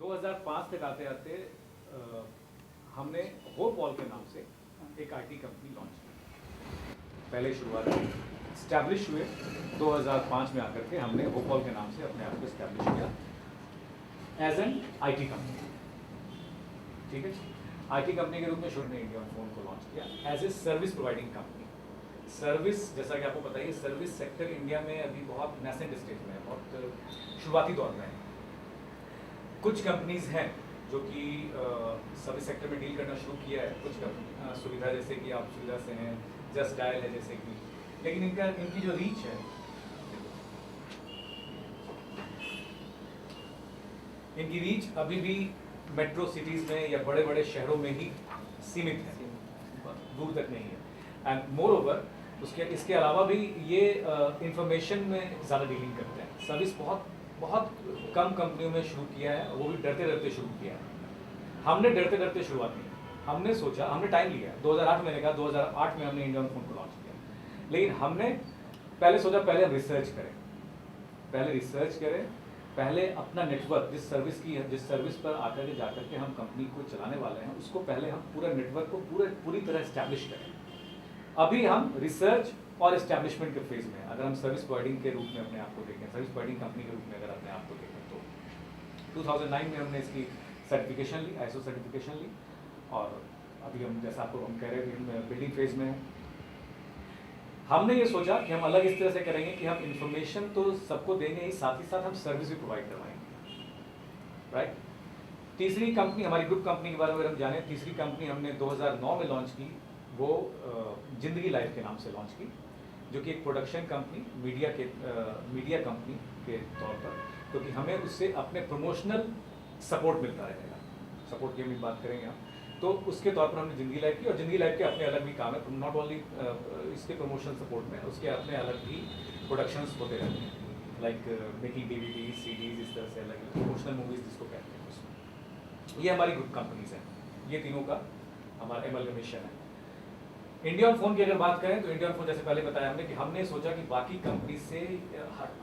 2005 तक आते आते हमने होपॉल के नाम से एक आईटी कंपनी लॉन्च की। पहले शुरुआत इस्टेब्लिश हुए 2005 में आकर के हमने होपॉल के नाम से अपने आप को इस्टेब्लिश किया एज एन आईटी कंपनी। ठीक है, आईटी कंपनी के रूप में शुरू में इंडियाफोन को लॉन्च किया as a service providing company. Service, जैसा कि आपको पता है, सर्विस सेक्टर इंडिया में अभी बहुत नेसेंट स्टेज में है, बहुत शुरुआती दौर में है। कुछ कंपनीज हैं जो कि सर्विस सेक्टर में डील करना शुरू किया है। कुछ सुविधा, जैसे कि आप सुविधा से हैं, जस्ट डायल है जैसे कि, लेकिन इनकी जो रीच है, इनकी रीच अभी भी मेट्रो सिटीज में या बड़े बड़े शहरों में ही सीमित है, दूर तक नहीं है। एंड मोर ओवर इसके अलावा भी ये इंफॉर्मेशन में ज़्यादा डीलिंग करते हैं। सर्विस बहुत कम कंपनियों में शुरू किया है, वो भी डरते डरते शुरू किया है। हमने डरते डरते शुरुआत नहीं, हमने सोचा, हमने टाइम लिया। 2008 में कहा, 2008 में हमने इंडियाफोन को लॉन्च किया, लेकिन हमने पहले सोचा पहले हम रिसर्च करें, पहले अपना नेटवर्क, जिस सर्विस पर आकर के जाकर के हम कंपनी को चलाने वाले हैं, उसको पहले हम पूरा नेटवर्क को पूरी तरह इस्टेब्लिश करें। अभी हम रिसर्च और इस्टेब्लिशमेंट के फेज में। अगर हम सर्विस प्रोवाइडिंग के रूप में अपने आप को देखें, सर्विस प्रोवाइडिंग कंपनी के रूप में अगर अपने आप को देखें, तो 2009 में हमने इसकी सर्टिफिकेशन ली, ISO सर्टिफिकेशन ली, और अभी हम, जैसा आपको हम कह रहे हैं, बिल्डिंग फेज में है। हमने ये सोचा कि हम अलग इस तरह से करेंगे कि हम इंफॉर्मेशन तो सबको देंगे ही साथ हम सर्विस भी प्रोवाइड करवाएंगे, राइट। तीसरी कंपनी, हमारी ग्रुप कंपनी के बारे में अगर हम जाने, तीसरी कंपनी हमने 2009 में लॉन्च की, वो जिंदगी लाइफ के नाम से लॉन्च की, जो कि एक प्रोडक्शन कंपनी, मीडिया कंपनी के तौर पर, क्योंकि हमें उससे अपने प्रमोशनल सपोर्ट मिलता रहेगा। सपोर्ट की हम बात करेंगे हम, तो उसके तौर पर हमने जिंदगी लाइफ की, और जिंदगी लाइफ के अपने अलग भी काम है, नॉट ओनली इसके प्रमोशनल सपोर्ट में, उसके अपने अलग भी प्रोडक्शंस होते रहते हैं, लाइक मेकिंग DVD, CDs, इस तरह से अलग प्रमोशनल मूवीज जिसको कहते हैं उसमें। ये हमारी ग्रुप कंपनीज हैं, ये तीनों का हमारा एमलगमेशन है। इंडियाफोन की अगर बात करें तो इंडियाफोन, जैसे पहले बताया हमने, कि हमने सोचा कि बाकी कंपनी से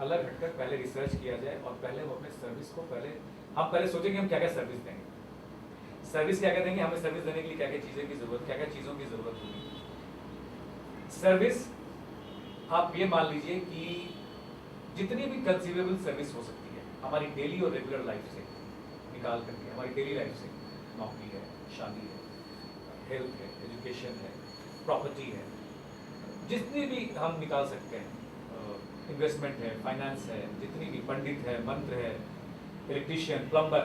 अलग हटकर पहले रिसर्च किया जाए, और पहले हम अपने सर्विस को पहले सोचें कि हम क्या क्या सर्विस देंगे, सर्विस क्या क्या देंगे, हमें सर्विस देने के लिए क्या क्या चीज़ों की ज़रूरत होगी। सर्विस, आप ये मान लीजिए कि जितनी भी कंसीवेबल सर्विस हो सकती है हमारी डेली और रेगुलर लाइफ से निकाल करके, हमारी डेली लाइफ से, नौकरी है, शादी है, हेल्थ है, एजुकेशन है, प्रॉपर्टी है, जितनी भी हम निकाल सकते हैं, इन्वेस्टमेंट है, फाइनेंस है, जितनी भी, पंडित है, मंत्र है, electrician, plumber,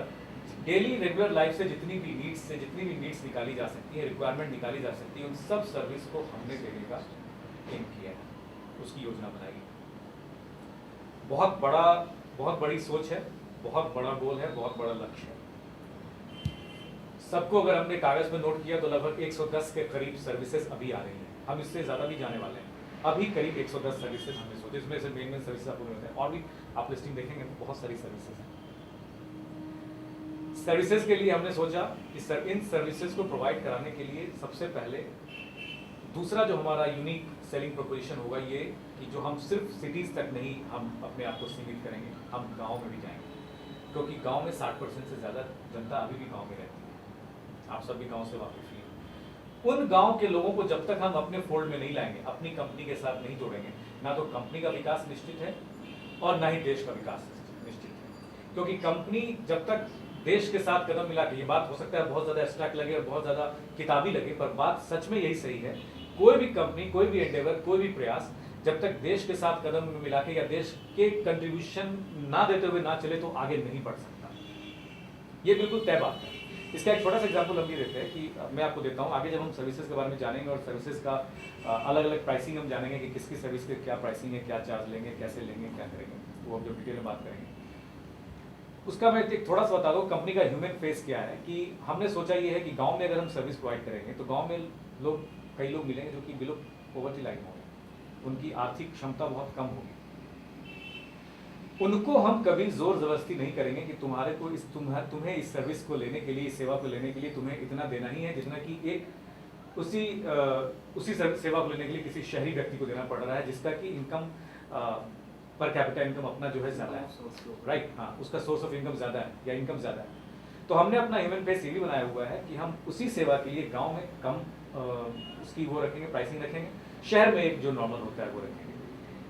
daily regular life से जितनी भी नीड्स निकाली जा सकती है, रिक्वायरमेंट निकाली जा सकती है, उन सब सर्विस को हमने देने का एम किया है, उसकी योजना बनाई। बहुत बड़ी सोच है, बहुत बड़ा गोल है, बहुत बड़ा लक्ष्य है। सबको अगर हमने कागज में नोट किया तो लगभग 110 के करीब सर्विसेज अभी आ रही हैं, हम इससे ज़्यादा भी जाने वाले हैं। अभी करीब 110 सर्विसेज हमने सोचे, इसमें से मेन सर्विसेज आपको मिलते हैं, और भी आप लिस्टिंग देखेंगे तो बहुत सारी सर्विसेज हैं। सर्विसेज के लिए हमने सोचा कि इन सर्विसेज को प्रोवाइड कराने के लिए सबसे पहले दूसरा जो हमारा यूनिक सेलिंग प्रोपोजिशन होगा, ये कि जो हम सिर्फ सिटीज़ तक नहीं हम अपने आप को सीमित करेंगे, हम गाँव में भी जाएंगे, क्योंकगाँव में 60% से ज़्यादा जनता अभी भी गाँव में रहती है। आप सब भी गाँव से वाकिफ हैं। उन गाँव के लोगों को जब तक हम अपने फोल्ड में नहीं लाएंगे, अपनी कंपनी के साथ नहीं जोड़ेंगे, ना तो कंपनी का विकास निश्चित है और ना ही देश का विकास निश्चित है। क्योंकि कंपनी जब तक देश के साथ कदम मिला के, ये बात हो सकता है बहुत ज़्यादा एब्स्ट्रैक्ट लगे और बहुत ज़्यादा किताबी लगे, पर बात सच में यही सही है। कोई भी कंपनी, कोई भी एंडेवर, कोई भी प्रयास जब तक देश के साथ कदम मिला के या देश के कंट्रीब्यूशन ना देते हुए ना चले तो आगे नहीं बढ़ सकता। ये बिल्कुल तय बात है। इसका एक छोटा सा एग्जाम्पल हम ये देते हैं कि मैं आपको देता हूँ, आगे जब हम सर्विसेज के बारे में जानेंगे और सर्विसेज का अलग अलग प्राइसिंग हम जानेंगे कि किसकी सर्विस के क्या प्राइसिंग है, क्या चार्ज लेंगे, कैसे लेंगे, क्या करेंगे, वो हम जब डिटेल में बात करेंगे। उसका मैं एक थोड़ा सा बता दूँ कंपनी का ह्यूमन फेस क्या है। कि हमने सोचा ये है कि गाँव में अगर हम सर्विस प्रोवाइड करेंगे तो गाँव में कई लोग मिलेंगे जो कि बिलो पॉवर्टी लाइन होंगे, उनकी आर्थिक क्षमता बहुत कम होगी। उनको हम कभी जोर जबरदस्ती नहीं करेंगे कि तुम्हें इस सर्विस को लेने के लिए, इस सेवा को लेने के लिए तुम्हें इतना देना ही है जितना कि एक उसी सेवा को लेने के लिए किसी शहरी व्यक्ति को देना पड़ रहा है, जिसका कि इनकम पर कैपिटा इनकम अपना जो है ज़्यादा है, राइट। हाँ, उसका सोर्स ऑफ इनकम ज़्यादा है या इनकम ज़्यादा है। तो हमने अपना ह्यूमन फेस ये भी बनाया हुआ है कि हम उसी सेवा के लिए गांव में कम उसकी वो रखेंगे, प्राइसिंग रखेंगे, शहर में एक जो नॉर्मल होता है वो रखेंगे।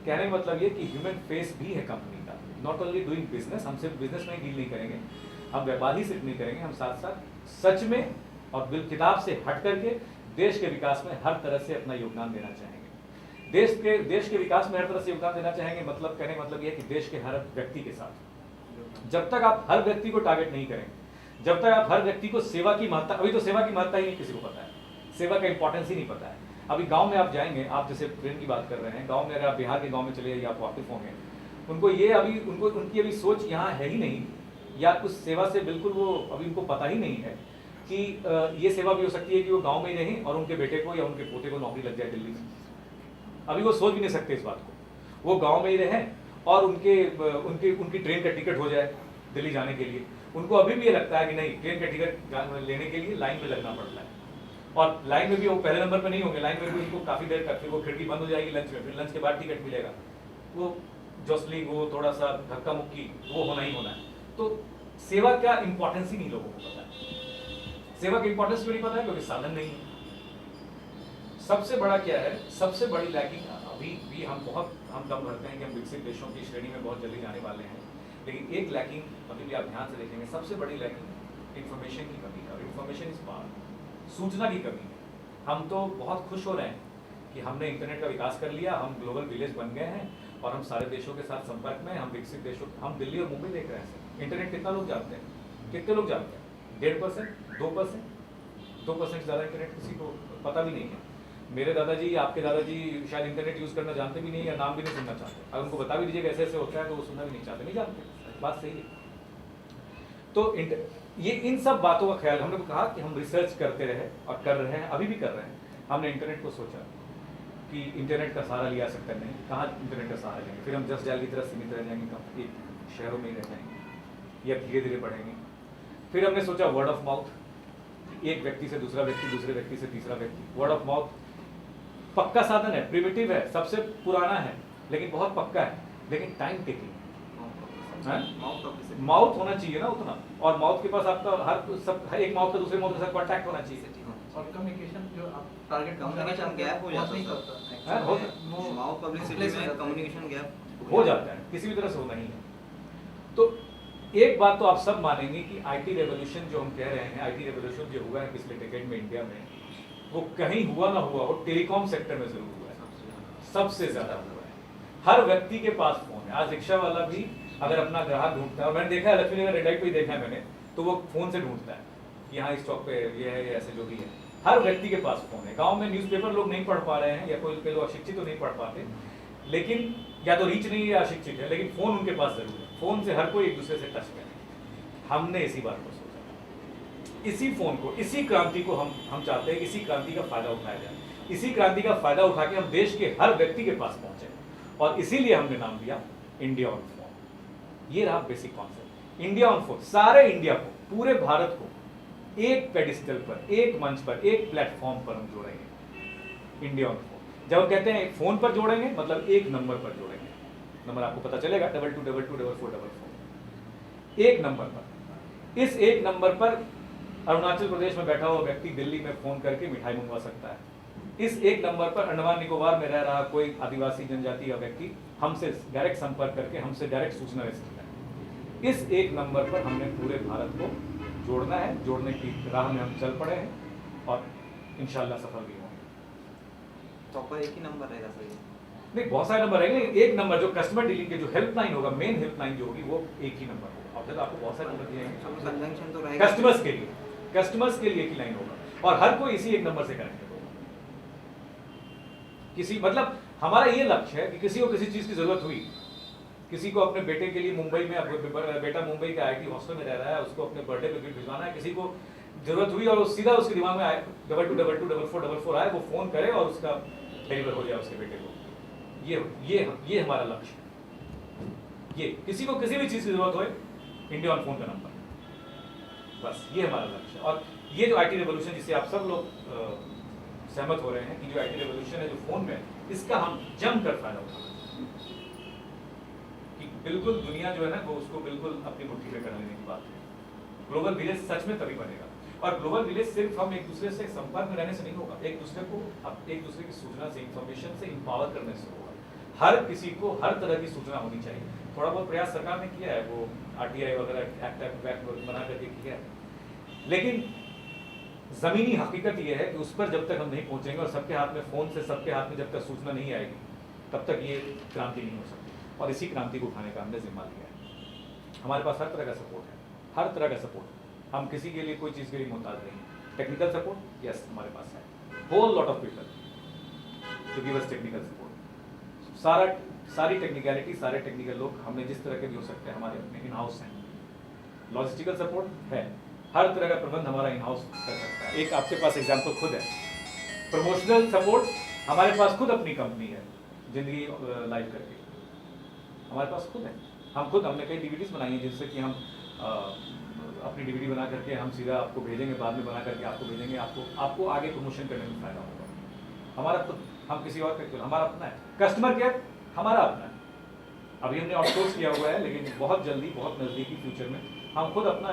कहने का मतलब ये कि ह्यूमन फेस भी है कंपनी का, नॉट ओनली डूइंग बिजनेस। हम सिर्फ बिजनेस में ही डील नहीं करेंगे, हम व्यापार ही सिर्फ नहीं करेंगे, हम साथ साथ सच में और बिल किताब से हट करके देश के विकास में हर तरह से अपना योगदान देना चाहेंगे। देश के विकास में हर तरह से योगदान देना चाहेंगे, मतलब कहने का मतलब ये है कि देश के हर व्यक्ति के साथ। जब तक आप हर व्यक्ति को टारगेट नहीं करेंगे, जब तक आप हर व्यक्ति को सेवा की महत्ता, अभी तो सेवा की महत्ता ही नहीं किसी को पता है, सेवा का इंपॉर्टेंस ही नहीं पता है। अभी गांव में आप जाएंगे, आप जैसे ट्रेन की बात कर रहे हैं, गांव में अगर आप बिहार के गांव में चले जाइए, आप वाकिफ होंगे, उनको ये अभी उनकी अभी सोच यहाँ है ही नहीं, या कुछ सेवा से बिल्कुल वो अभी उनको पता ही नहीं है कि ये सेवा भी हो सकती है कि वो गांव में ही रहें और उनके बेटे को या उनके पोते को नौकरी लग जाए दिल्ली में। अभी वो सोच भी नहीं सकते इस बात को, वो गांव में ही रहें और उनकी ट्रेन का टिकट हो जाए दिल्ली जाने के लिए। उनको अभी भी ये लगता है कि नहीं, ट्रेन का टिकट लेने के लिए लाइन में लगना पड़ता है, और लाइन में भी वो पहले नंबर पर नहीं होंगे, लाइन में भी उनको काफ़ी देर तक, फिर वो खिड़की बंद हो जाएगी लंच में, फिर लंच के बाद टिकट मिलेगा, वो जॉसलिंग, वो थोड़ा सा धक्का मुक्की वो होना ही होना है। तो सेवा का इंपॉर्टेंस ही नहीं लोगों को पता है। सेवा का इंपॉर्टेंस क्यों नहीं पता है? क्योंकि साधन नहीं है। सबसे बड़ा क्या है, सबसे बड़ी लैकिंग अभी भी हम दम भरते हैं कि हम विकसित देशों की श्रेणी में बहुत जल्दी जाने वाले हैं, लेकिन एक लैकिंग अभी भी आप ध्यान से देखेंगे, सबसे बड़ी लैकिंग इंफॉर्मेशन की कमी है, और इंफॉर्मेशन इज पावर, सूचना की कमी है। हम तो बहुत खुश हो रहे हैं कि हमने इंटरनेट का विकास कर लिया, हम ग्लोबल विलेज बन गए हैं और हम सारे देशों के साथ संपर्क में, हम विकसित देशों, हम दिल्ली और मुंबई देख रहे हैं। इंटरनेट कितना लोग जानते हैं? कितने लोग जानते हैं? 1.5%, 2% ज़्यादा इंटरनेट किसी को पता भी नहीं है। मेरे दादाजी, आपके दादाजी शायद इंटरनेट यूज़ करना जानते भी नहीं, या नाम भी नहीं सुनना चाहते। अगर उनको बता भी दीजिए कैसे ऐसे होता है तो वो सुनना भी नहीं चाहते, नहीं जानते, बात सही है। तो ये इन सब बातों का ख्याल हमने कहा कि हम रिसर्च करते रहे और कर रहे हैं, अभी भी कर रहे हैं। हमने इंटरनेट को सोचा कि इंटरनेट का सहारा लिया सकता नहीं, कहाँ इंटरनेट का सहारा लेंगे, फिर हम 10 जाल की तरह सीमित रह जाएंगे, कहाँ एक शहरों में ही रह जाएंगे, या धीरे धीरे बढ़ेंगे। फिर हमने सोचा वर्ड ऑफ माउथ, एक व्यक्ति से दूसरा व्यक्ति, दूसरे व्यक्ति से तीसरा व्यक्ति। वर्ड ऑफ माउथ पक्का साधन है, प्रिमिटिव है, सबसे पुराना है, लेकिन बहुत पक्का है, लेकिन टाइम टेकिंग। माउथ होना चाहिए ना उतना, और माउथ के पास आपका एक माउथ का दूसरे माउथ के साथ कांटेक्ट होना चाहिए, और कम्युनिकेशन जो आप टारगेट कम्युनिकेशन गैप हो जाता है, माउथ पब्लिसिटी में कम्युनिकेशन गैप हो जाता है, किसी भी तरह से होना ही है। तो एक बात तो आप सब मानेंगे कि आईटी रेवोल्यूशन जो हम कह रहे हैं, आईटी रेवोल्यूशन जो हुआ है पिछले डेकेड में इंडिया में, वो कहीं हुआ ना हुआ हो, टेलीकॉम सेक्टर में जरूर हुआ है, सबसे ज्यादा हुआ है। हर व्यक्ति के पास फोन है। आज रिक्शा वाला भी अगर अपना ग्राहक ढूंढता है, और मैंने देखा है लक्ष्मी नगर रेड लाइट पे ही देखा है मैंने, तो वो फोन से ढूंढता है कि यहाँ इस चौक पे ये है, ऐसे जो भी है। हर व्यक्ति के पास फोन है। गांव में न्यूज़पेपर लोग नहीं पढ़ पा रहे हैं, या कोई लोग अशिक्षित तो नहीं पढ़ पाते, लेकिन या तो रीच नहीं है या अशिक्षित है, लेकिन फोन उनके पास जरूर है। फोन से हर कोई एक दूसरे से टच में है। हमने इसी बात को सोचा, इसी फोन को, इसी क्रांति को हम चाहते हैं, इसी क्रांति का फायदा उठाया जाए, इसी क्रांति का फायदा उठा के हम देश के हर व्यक्ति के पास पहुंचे, और इसीलिए हमने नाम दिया इंडिया ऑन फोन। ये रहा basic concept, India on phone. सारे इंडिया को, पूरे भारत को एक पेडिस्टल पर, एक मंच पर, एक प्लेटफॉर्म पर हम जोड़ेंगे, इंडिया ऑन फोन। जब हम कहते हैं फोन पर जोड़ेंगे, मतलब एक नंबर पर जोड़ेंगे। नंबर आपको पता चलेगा 22224444, एक नंबर पर। इस एक नंबर पर अरुणाचल प्रदेश में बैठा हुआ व्यक्ति दिल्ली में फोन करके मिठाई मंगवा सकता है। इस एक नंबर पर अंडमान निकोबार में रह रहा कोई आदिवासी जनजाति का व्यक्ति हमसे डायरेक्ट संपर्क करके हमसे डायरेक्ट सूचना ले सकता है। इस एक नंबर पर हमने पूरे भारत को जोड़ना है, जोड़ने की राह में हम चल पड़े हैं, और इंशाल्लाह सफल भी होंगे। प्रॉपर एक ही नंबर रहेगा सर? नहीं, बहुत सारे नंबर रहेंगे। एक नंबर जो कस्टमर डीलिंग के जो हेल्पलाइन होगा, मेन हेल्पलाइन जो होगी, वो एक ही नंबर होगा। अब आपको बहुत सारे नंबर दिए कंजंक्शन तो रहेगा कस्टमर्स के लिए, कस्टमर्स के लिए एक ही लाइन होगा, और हर कोई इसी एक नंबर से कनेक्ट होगा। किसी मतलब हमारा ये लक्ष्य है कि किसी को किसी चीज की जरूरत हुई, किसी को अपने बेटे के लिए मुंबई में, बेटा मुंबई के आईटी हॉस्टल में रह रहा है, उसको अपने बर्थडे पे गिफ्ट भिजवाना है, किसी को जरूरत हुई और सीधा उसके दिमाग में आए 22224444 आए, वो फोन करे और उसका डिलीवर हो जाए उसके बेटे को। ये हमारा लक्ष्य है। ये किसी को किसी भी चीज की जरूरत हो, इंडिया ऑन फोन का नंबर, बस ये हमारा लक्ष्य है। और ये जो आईटी रेवोल्यूशन जिसे आप सब लोग सहमत हो रहे हैं कि जो आईटी रेवोल्यूशन है जो फोन में, इसका हम जमकर फायदा उठाना कि बिल्कुल दुनिया जो है ना, वो उसको बिल्कुल अपनी मुट्ठी में कर लेने की बात है। ग्लोबल विलेज सच में तभी बनेगा। और ग्लोबल विलेज सिर्फ हम एक दूसरे से संपर्क में रहने से नहीं होगा, एक दूसरे को एक दूसरे की सूचना से, इंफॉर्मेशन से इंपावर करने से होगा। हर किसी को हर तरह की सूचना होनी चाहिए। थोड़ा बहुत प्रयास सरकार ने किया है, वो RTI वगैरह एक्ट बना करके किया है, लेकिन ज़मीनी हकीकत ये है कि उस पर जब तक हम नहीं पहुंचेंगे और सबके हाथ में फ़ोन से सबके हाथ में जब तक सूचना नहीं आएगी, तब तक ये क्रांति नहीं हो सकती। और इसी क्रांति को उठाने का हमने जिम्मा लिया है। हमारे पास हर तरह का सपोर्ट है, हर तरह का सपोर्ट। हम किसी के लिए कोई चीज़ के लिए मोहताज नहीं। टेक्निकल सपोर्ट यस हमारे पास है, whole lot of people to give us technical support. सारी टेक्निकलिटी, सारे टेक्निकल लोग हमने जिस तरह के भी हो सकते हैं हमारे अपने इन हाउस हैं। लॉजिस्टिकल सपोर्ट है, हर तरह का प्रबंध हमारा इन हाउस कर सकता है। एक आपके पास एग्जाम्पल खुद है। प्रमोशनल सपोर्ट हमारे पास खुद अपनी कंपनी है, जिंदगी लाइव करके हमारे पास खुद है। हमने कई DVDs बनाई हैं जिससे कि हम अपनी DVD बना करके हम सीधा आपको भेजेंगे, बाद में बना करके आपको भेजेंगे, आपको आगे प्रमोशन करने में फायदा होगा। हमारा खुद, हम किसी और का, हमारा अपना है। कस्टमर केयर हमारा अपना है, अभी हमने आउटसोर्स किया हुआ है, लेकिन बहुत जल्दी, बहुत नज़दीकी फ्यूचर में हम खुद अपना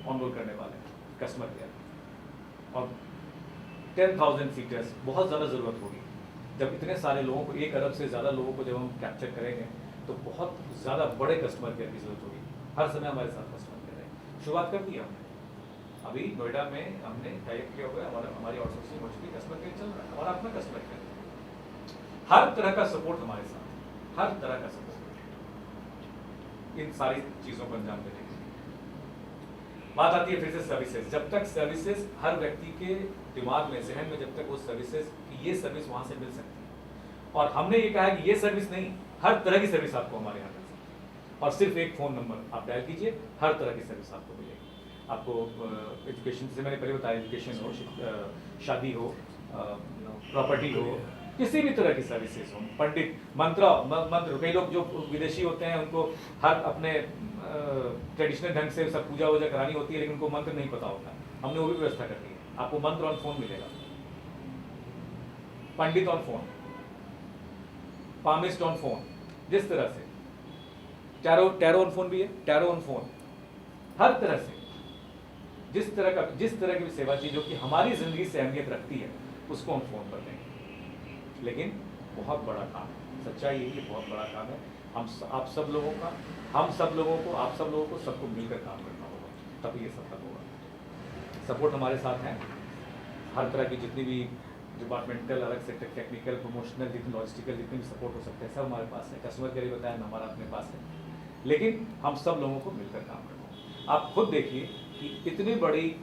ऑनरोल करने वाले हैं कस्टमर केयर। और 10,000 सीटर्स बहुत ज़्यादा ज़रूरत होगी। जब इतने सारे लोगों को, 1 अरब से ज़्यादा लोगों को जब हम कैप्चर करेंगे तो बहुत ज़्यादा बड़े कस्टमर केयर की ज़रूरत होगी। हर समय हमारे साथ कस्टमर केयर है। शुरुआत कर दी हमने, अभी नोएडा में हमने टाइप किया हुआ है, हमारी आउटसोर्सिंग हो चुकी, कस्टमर केयर चल रहा है, हमारा अपना कस्टमर केयर। हर तरह का सपोर्ट हमारे साथ, हर तरह का सपोर्ट इन सारी चीज़ों को अंजाम देने के लिए। बात आती है फिर से सर्विसेज। जब तक सर्विसेज हर व्यक्ति के दिमाग में, जहन में, जब तक वो सर्विसेज, ये सर्विस वहाँ से मिल सकती है। और हमने ये कहा है कि ये सर्विस नहीं, हर तरह की सर्विस आपको हमारे यहाँ मिल सकती है। और सिर्फ एक फ़ोन नंबर आप डायल कीजिए, हर तरह की सर्विस आपको मिलेगी। आपको एजुकेशन से मैंने पहले बताया, एजुकेशन हो, शादी हो, प्रॉपर्टी हो, किसी भी तरह की सर्विसेज हो, पंडित, मंत्र, कई लोग जो विदेशी होते हैं उनको हर अपने ट्रेडिशनल ढंग से सब पूजा वूजा करानी होती है, लेकिन उनको मंत्र नहीं पता होता है, हमने वो भी व्यवस्था कर दी है। आपको मंत्र ऑन फोन मिलेगा, पंडित on phone, palmist on phone, जिस तरह से टैरो ऑन फोन भी है, टैरो ऑन फोन, हर तरह से जिस तरह की भी सेवा चाहिए जो कि हमारी जिंदगी से अहमियत रखती है, उसको हम फोन पर देंगे। लेकिन बहुत बड़ा काम है, सच्चाई यही है, बहुत बड़ा काम है। आप सब लोगों को सबको मिलकर काम करना होगा, तभी ये सफल होगा। सपोर्ट हमारे साथ है, हर तरह की जितनी भी डिपार्टमेंटल, अलग से टेक्निकल, प्रमोशनल, जितनी लॉजिस्टिकल, जितनी भी सपोर्ट हो सकते हैं सब हमारे पास है। कस्टमर केयर बताया हमारा अपने पास है, लेकिन हम सब लोगों को मिलकर काम करना होगा। आप खुद देखिए कि इतनी बड़ी,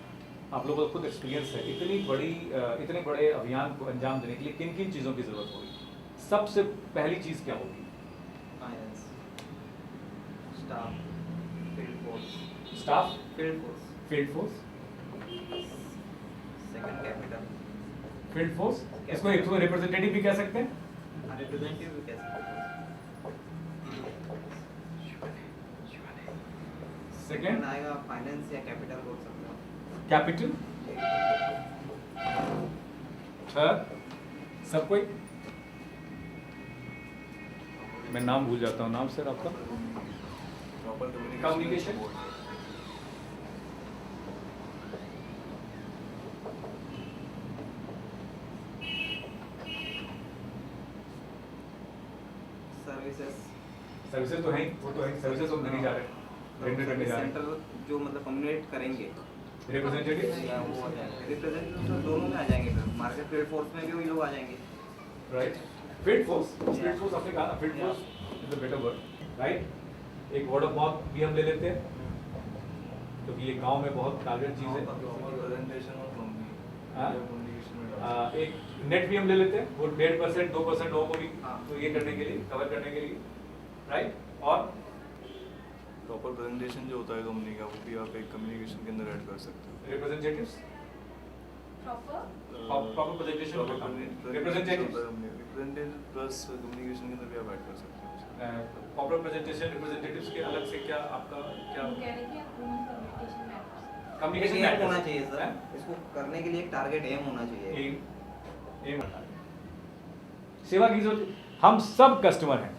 आप लोगों को खुद एक्सपीरियंस है, इतने बड़े अभियान को अंजाम देने के लिए किन किन चीज़ों की ज़रूरत होगी। सबसे पहली चीज़ क्या होगी? Finance, staff, field force, second capital, field force, इसको एक रिप्रेजेंटेटिव भी कह सकते हैं, रिप्रेजेंटेटिव भी कह सकते हैं। सेकंड आएगा फाइनेंस या कैपिटल बोल सकते हो, कैपिटल, थर्ड सब कोई, मैं नाम भूल जाता हूँ, नाम सर आपका? कम्युनिकेशन, सर्विसेज तो है, वो तो है, सर्विसेज तो नहीं जा रहे, रेंडर करने जा रहे हैं। सेंट्रल जो मतलब कम्युनिकेट करेंगे, रिप्रेजेंटेटिव या वो रिप्रेजेंटेटिव तो दोनों में आ जाएंगे, फिर मार्केट फील्ड फोर्स में भी वही लोग आ जाएंगे। राइट, फील्ड फोर्स आपने कहा ना, field force is a better word, right. एक वर्ड ऑफ माउथ भी हम ले लेते हैं, क्योंकि ये गांव में बहुत टारगेट चीज़ है। एक नेट भी हम ले लेते हैं, वो 1.5% 2% लोगों को भी तो ये करने के लिए, कवर करने के लिए, राइट। और प्रॉपर प्रेजेंटेशन जो होता है कंपनी का, वो भी आप एक कम्युनिकेशन के अंदर ऐड कर सकते हो। Representatives, proper presentation of representative plus communication के अंदर भी आप ऐड कर सकते हो। प्रॉपर प्रेजेंटेशन, रिप्रेजेंटेटिव्स के अलग से क्या आपका क्या कम्युनिकेशन एम होना चाहिए सर, इसको करने के लिए एक टारगेट एम होना चाहिए। एम सेवा की जरूरत, हम सब कस्टमर हैं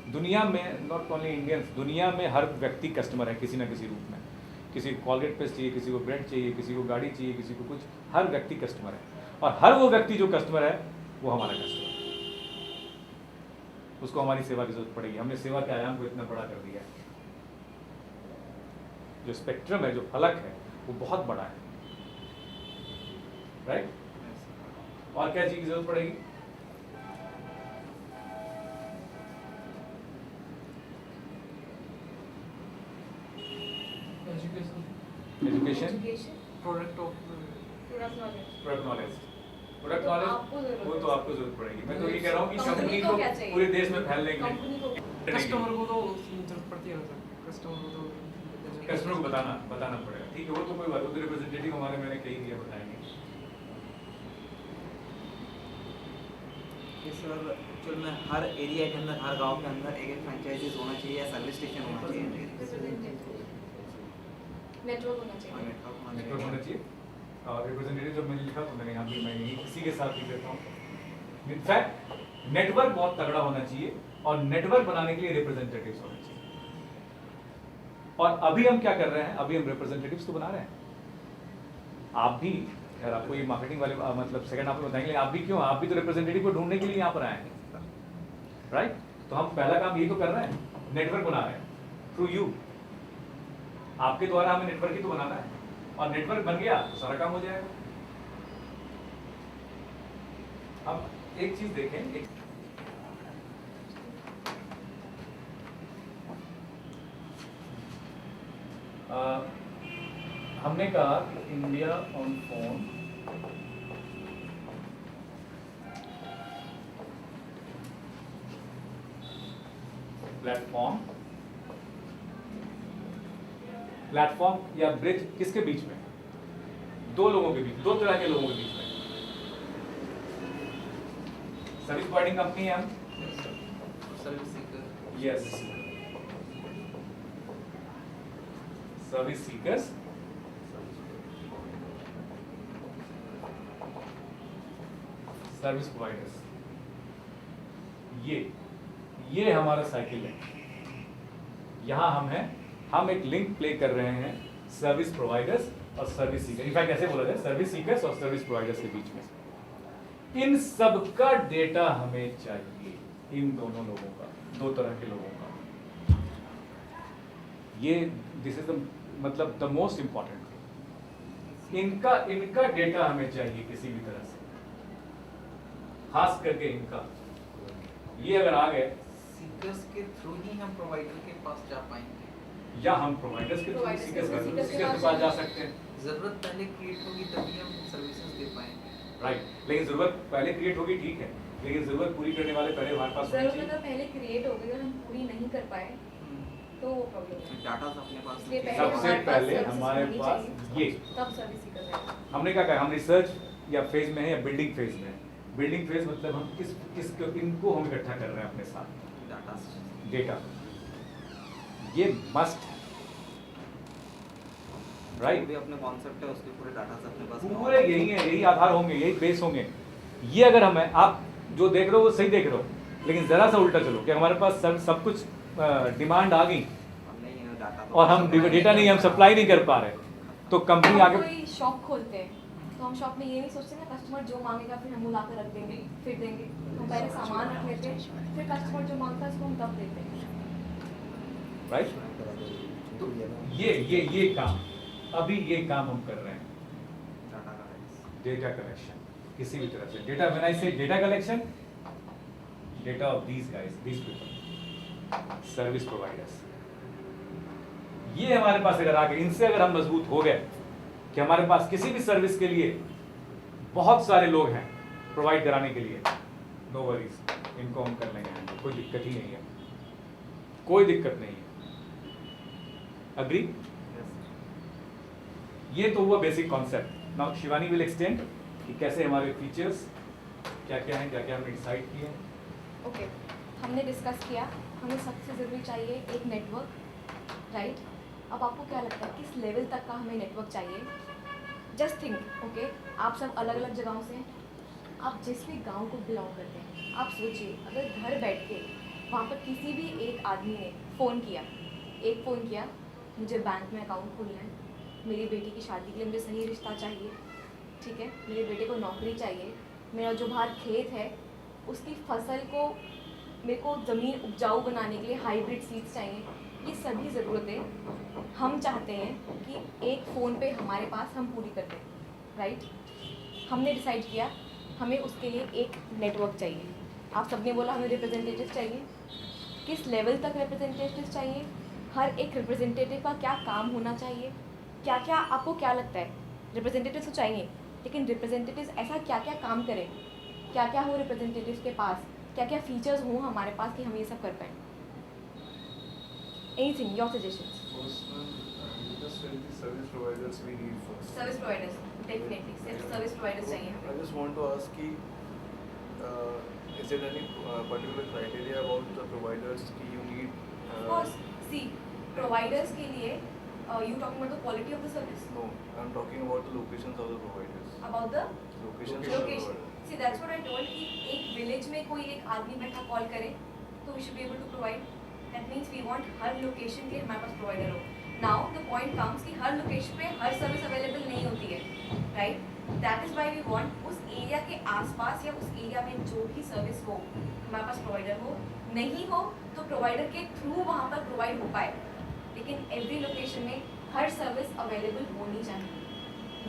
दुनिया में, नॉट ओनली इंडियंस, दुनिया में हर व्यक्ति कस्टमर है किसी ना किसी रूप में। किसी को कॉलगेट पेस्ट चाहिए, किसी को ब्रेड चाहिए, किसी को गाड़ी चाहिए, किसी को कुछ, हर व्यक्ति कस्टमर है, और हर वो व्यक्ति जो कस्टमर है वो हमारा कस्टमर है, उसको हमारी सेवा की जरूरत पड़ेगी। हमने सेवा के आयाम को इतना बड़ा कर दिया है, जो स्पेक्ट्रम है, जो फलक है, वो बहुत बड़ा है, राइट? और क्या चीज की जरूरत पड़ेगी? Education, product of product knowledge, product knowledge वो तो आपको जरूरत पड़ेगी। मैं तो ये कह रहा हूँ कि कंपनी कंपनी को को क्या चाहिए? पूरे देश में फैलने के कंपनी को लिए कस्टमर को तो जरूरत पड़ती है सर, कस्टमर को तो कस्टमर को बताना पड़ेगा, ठीक है, वो तो कोई बात, वो तो रिप्रेजेंटेटिव हमारे मैंने कही दिया, बताएंगे। कि सर एक्चुअल में हर एरिया के अंदर, हर गांव के अंदर एक फ्रेंचाइजीज होना चाहिए या सर्विस स्टेशन होना चाहिए, नेटवर्क होना चाहिए। नेटवर्क होना चाहिए। और रिप्रेजेंटेटिव जब मैंने लिखा तो मैंने यहाँ पे मैं यही किसी के साथ लिख देता हूँ। इनफैक्ट नेटवर्क बहुत तगड़ा होना चाहिए, और नेटवर्क बनाने के लिए रिप्रेजेंटेटिव्स होने चाहिए। और अभी हम क्या कर रहे हैं, अभी हम रिप्रेजेंटेटिव्स तो बना रहे हैं। आप भी, यार आपको ये मार्केटिंग वाले मतलब सेकंड आप बताएंगे, आप भी क्यों, आप भी तो रिप्रेजेंटेटिव को ढूंढने के लिए यहाँ पर आए हैं, राइट? तो हम पहला काम यही तो कर रहे हैं, नेटवर्क बना रहे हैं थ्रू यू। आपके द्वारा हमें नेटवर्क ही तो बनाना है, और नेटवर्क बन गया तो सारा काम हो जाएगा। अब एक चीज देखें, हमने कहा कि इंडिया ऑन फोन प्लेटफॉर्म या ब्रिज किसके बीच में? दो लोगों के बीच, दो तरह के लोगों के बीच में। सर्विस प्रोवाइडिंग कंपनी है हम, service Sikar, yes, service seekers, service providers. ये हमारा साइकिल है। यहां हम एक लिंक प्ले कर रहे हैं सर्विस प्रोवाइडर्स और सर्विस सीकर, इनफैक्ट ऐसे बोला जाए सर्विस सीकर्स और सर्विस प्रोवाइडर्स के बीच में। इन सब का डेटा हमें चाहिए, इन दोनों लोगों का, दो तरह के लोगों का। ये दिस इज द मतलब द मोस्ट इंपॉर्टेंट थिंग। इनका डेटा हमें चाहिए किसी भी तरह से, खास करके इनका। ये अगर आ गए, सीकर्स के थ्रू ही हम प्रोवाइडर के पास जा पाएंगे, या हम प्रोवाइडर्स के थ्रू सीकर्स के पास जा सकते हैं। जरूरत पहले क्रिएट होगी तभी हम सर्विसेज दे पाएंगे, राइट, लेकिन जरूरत पहले क्रिएट होगी, ठीक है, लेकिन जरूरत पूरी करने वाले पहले हमारे पास होने जरूरत चाहिए। तो पहले क्रिएट हो गई और हम पूरी नहीं कर पाए तो वो प्रॉब्लम है। डाटा अपने पास इसलिए पहले सबसे हमारे पास पहले services हमारे होनी पास चाहिए, ये तब सर्विस सीकर जाएगा। हमने क्या कहा, हम रिसर्च या फेज में है या बिल्डिंग फेज में है। बिल्डिंग फेज मतलब हम इनको हम इकट्ठा कर रहे हैं अपने साथ, डेटा। ये मस्ट है, राइट? भी अपने कॉन्सेप्ट है, उसके पूरे डाटा अपने पास पूरे यही है, यही आधार होंगे, यही बेस होंगे। ये अगर हमें, आप जो देख रहे हो वो सही देख रहे हो, लेकिन जरा सा उल्टा चलो कि हमारे पास सब कुछ डिमांड आ गई और हम डेटा नहीं, हम सप्लाई नहीं कर पा रहे, तो कंपनी हम आगे कोई शॉप खोलते हैं तो हम शॉप में ये नहीं सोचते ना कस्टमर जो मांगेगा फिर हम वो ला कर रख देंगे, फिर देंगे। हम पहले सामान रख लेते हैं, फिर कस्टमर जो मांगता है उसको हम तब देते हैं। राइट? तो ये काम, अभी ये काम हम कर रहे हैं, डेटा कलेक्शन किसी भी तरह से। डेटा, व्हेन आई से data collection, data of these guys, these people, service providers. ये हमारे पास अगर आ गए, इनसे अगर हम मजबूत हो गए कि हमारे पास किसी भी सर्विस के लिए बहुत सारे लोग हैं प्रोवाइड कराने के लिए, नो वरीज, इनको हम कर लेंगे, कोई दिक्कत ही नहीं है, कोई दिक्कत नहीं है। अग्री? ये तो हुआ basic concept. Now Shivani will extend कि कैसे हमारे फीचर्स क्या क्या हैं, क्या क्या हमने डिसाइड किए। ओके, हमने डिस्कस किया हमें सबसे ज़रूरी चाहिए एक नेटवर्क, राइट? अब आपको क्या लगता है किस लेवल तक का हमें नेटवर्क चाहिए? जस्ट थिंक, ओके, आप सब अलग अलग जगहों से हैं, आप जिस भी गांव को बिलोंग करते हैं, आप सोचिए अगर घर बैठ के वहाँ पर किसी भी एक आदमी ने फ़ोन किया, मुझे बैंक में अकाउंट खोलना है, मेरी बेटी की शादी के लिए मुझे सही रिश्ता चाहिए, ठीक है, मेरे बेटे को नौकरी चाहिए, मेरा जो बाहर खेत है उसकी फसल को मेरे को ज़मीन उपजाऊ बनाने के लिए हाइब्रिड सीड्स चाहिए। ये सभी ज़रूरतें हम चाहते हैं कि एक फ़ोन पे हमारे पास हम पूरी कर दें, राइट। हमने डिसाइड किया हमें उसके लिए एक नेटवर्क चाहिए। आप सबने बोला हमें रिप्रेजेंटेटिव चाहिए। किस लेवल तक रिप्रेजेंटेटिव चाहिए, हर एक रिप्रेजेंटेटिव का क्या काम होना चाहिए, क्या क्या आपको क्या लगता है रिप्रेजेंटेटिव तो चाहिए, लेकिन रिप्रेजेंटेटिव ऐसा क्या क्या काम करें, क्या क्या हो रिप्रेजेंटेटिव के पास, क्या क्या फीचर्स हों हमारे पास कि हम ये सब कर पाएँ। Anything, your suggestions. Just tell the service providers we need first. Service providers, definitely सिर्फ सर्विस प्रोवाइडर्स चाहिए I हमें। just want to ask कि is there any particular criteria about the providers कि you need Of course, see, providers के लिए you talking about the quality of the service, no, I'm talking about the locations of the providers. about the Locations of the location. providers. See, that's what I told कि एक village में कोई एक आदमी बैठा call करे तो we should be able to provide. That means we want her location के हमारे पास प्रोवाइडर हो। Now the point comes कि हर लोकेशन पे हर सर्विस अवेलेबल नहीं होती है, right? That is why we want उस एरिया के आसपास या उस एरिया में जो भी सर्विस हो हमारे पास प्रोवाइडर हो, नहीं हो तो प्रोवाइडर के थ्रू वहाँ पर प्रोवाइड हो पाए, लेकिन एवरी लोकेशन में हर सर्विस अवेलेबल होनी चाहिए।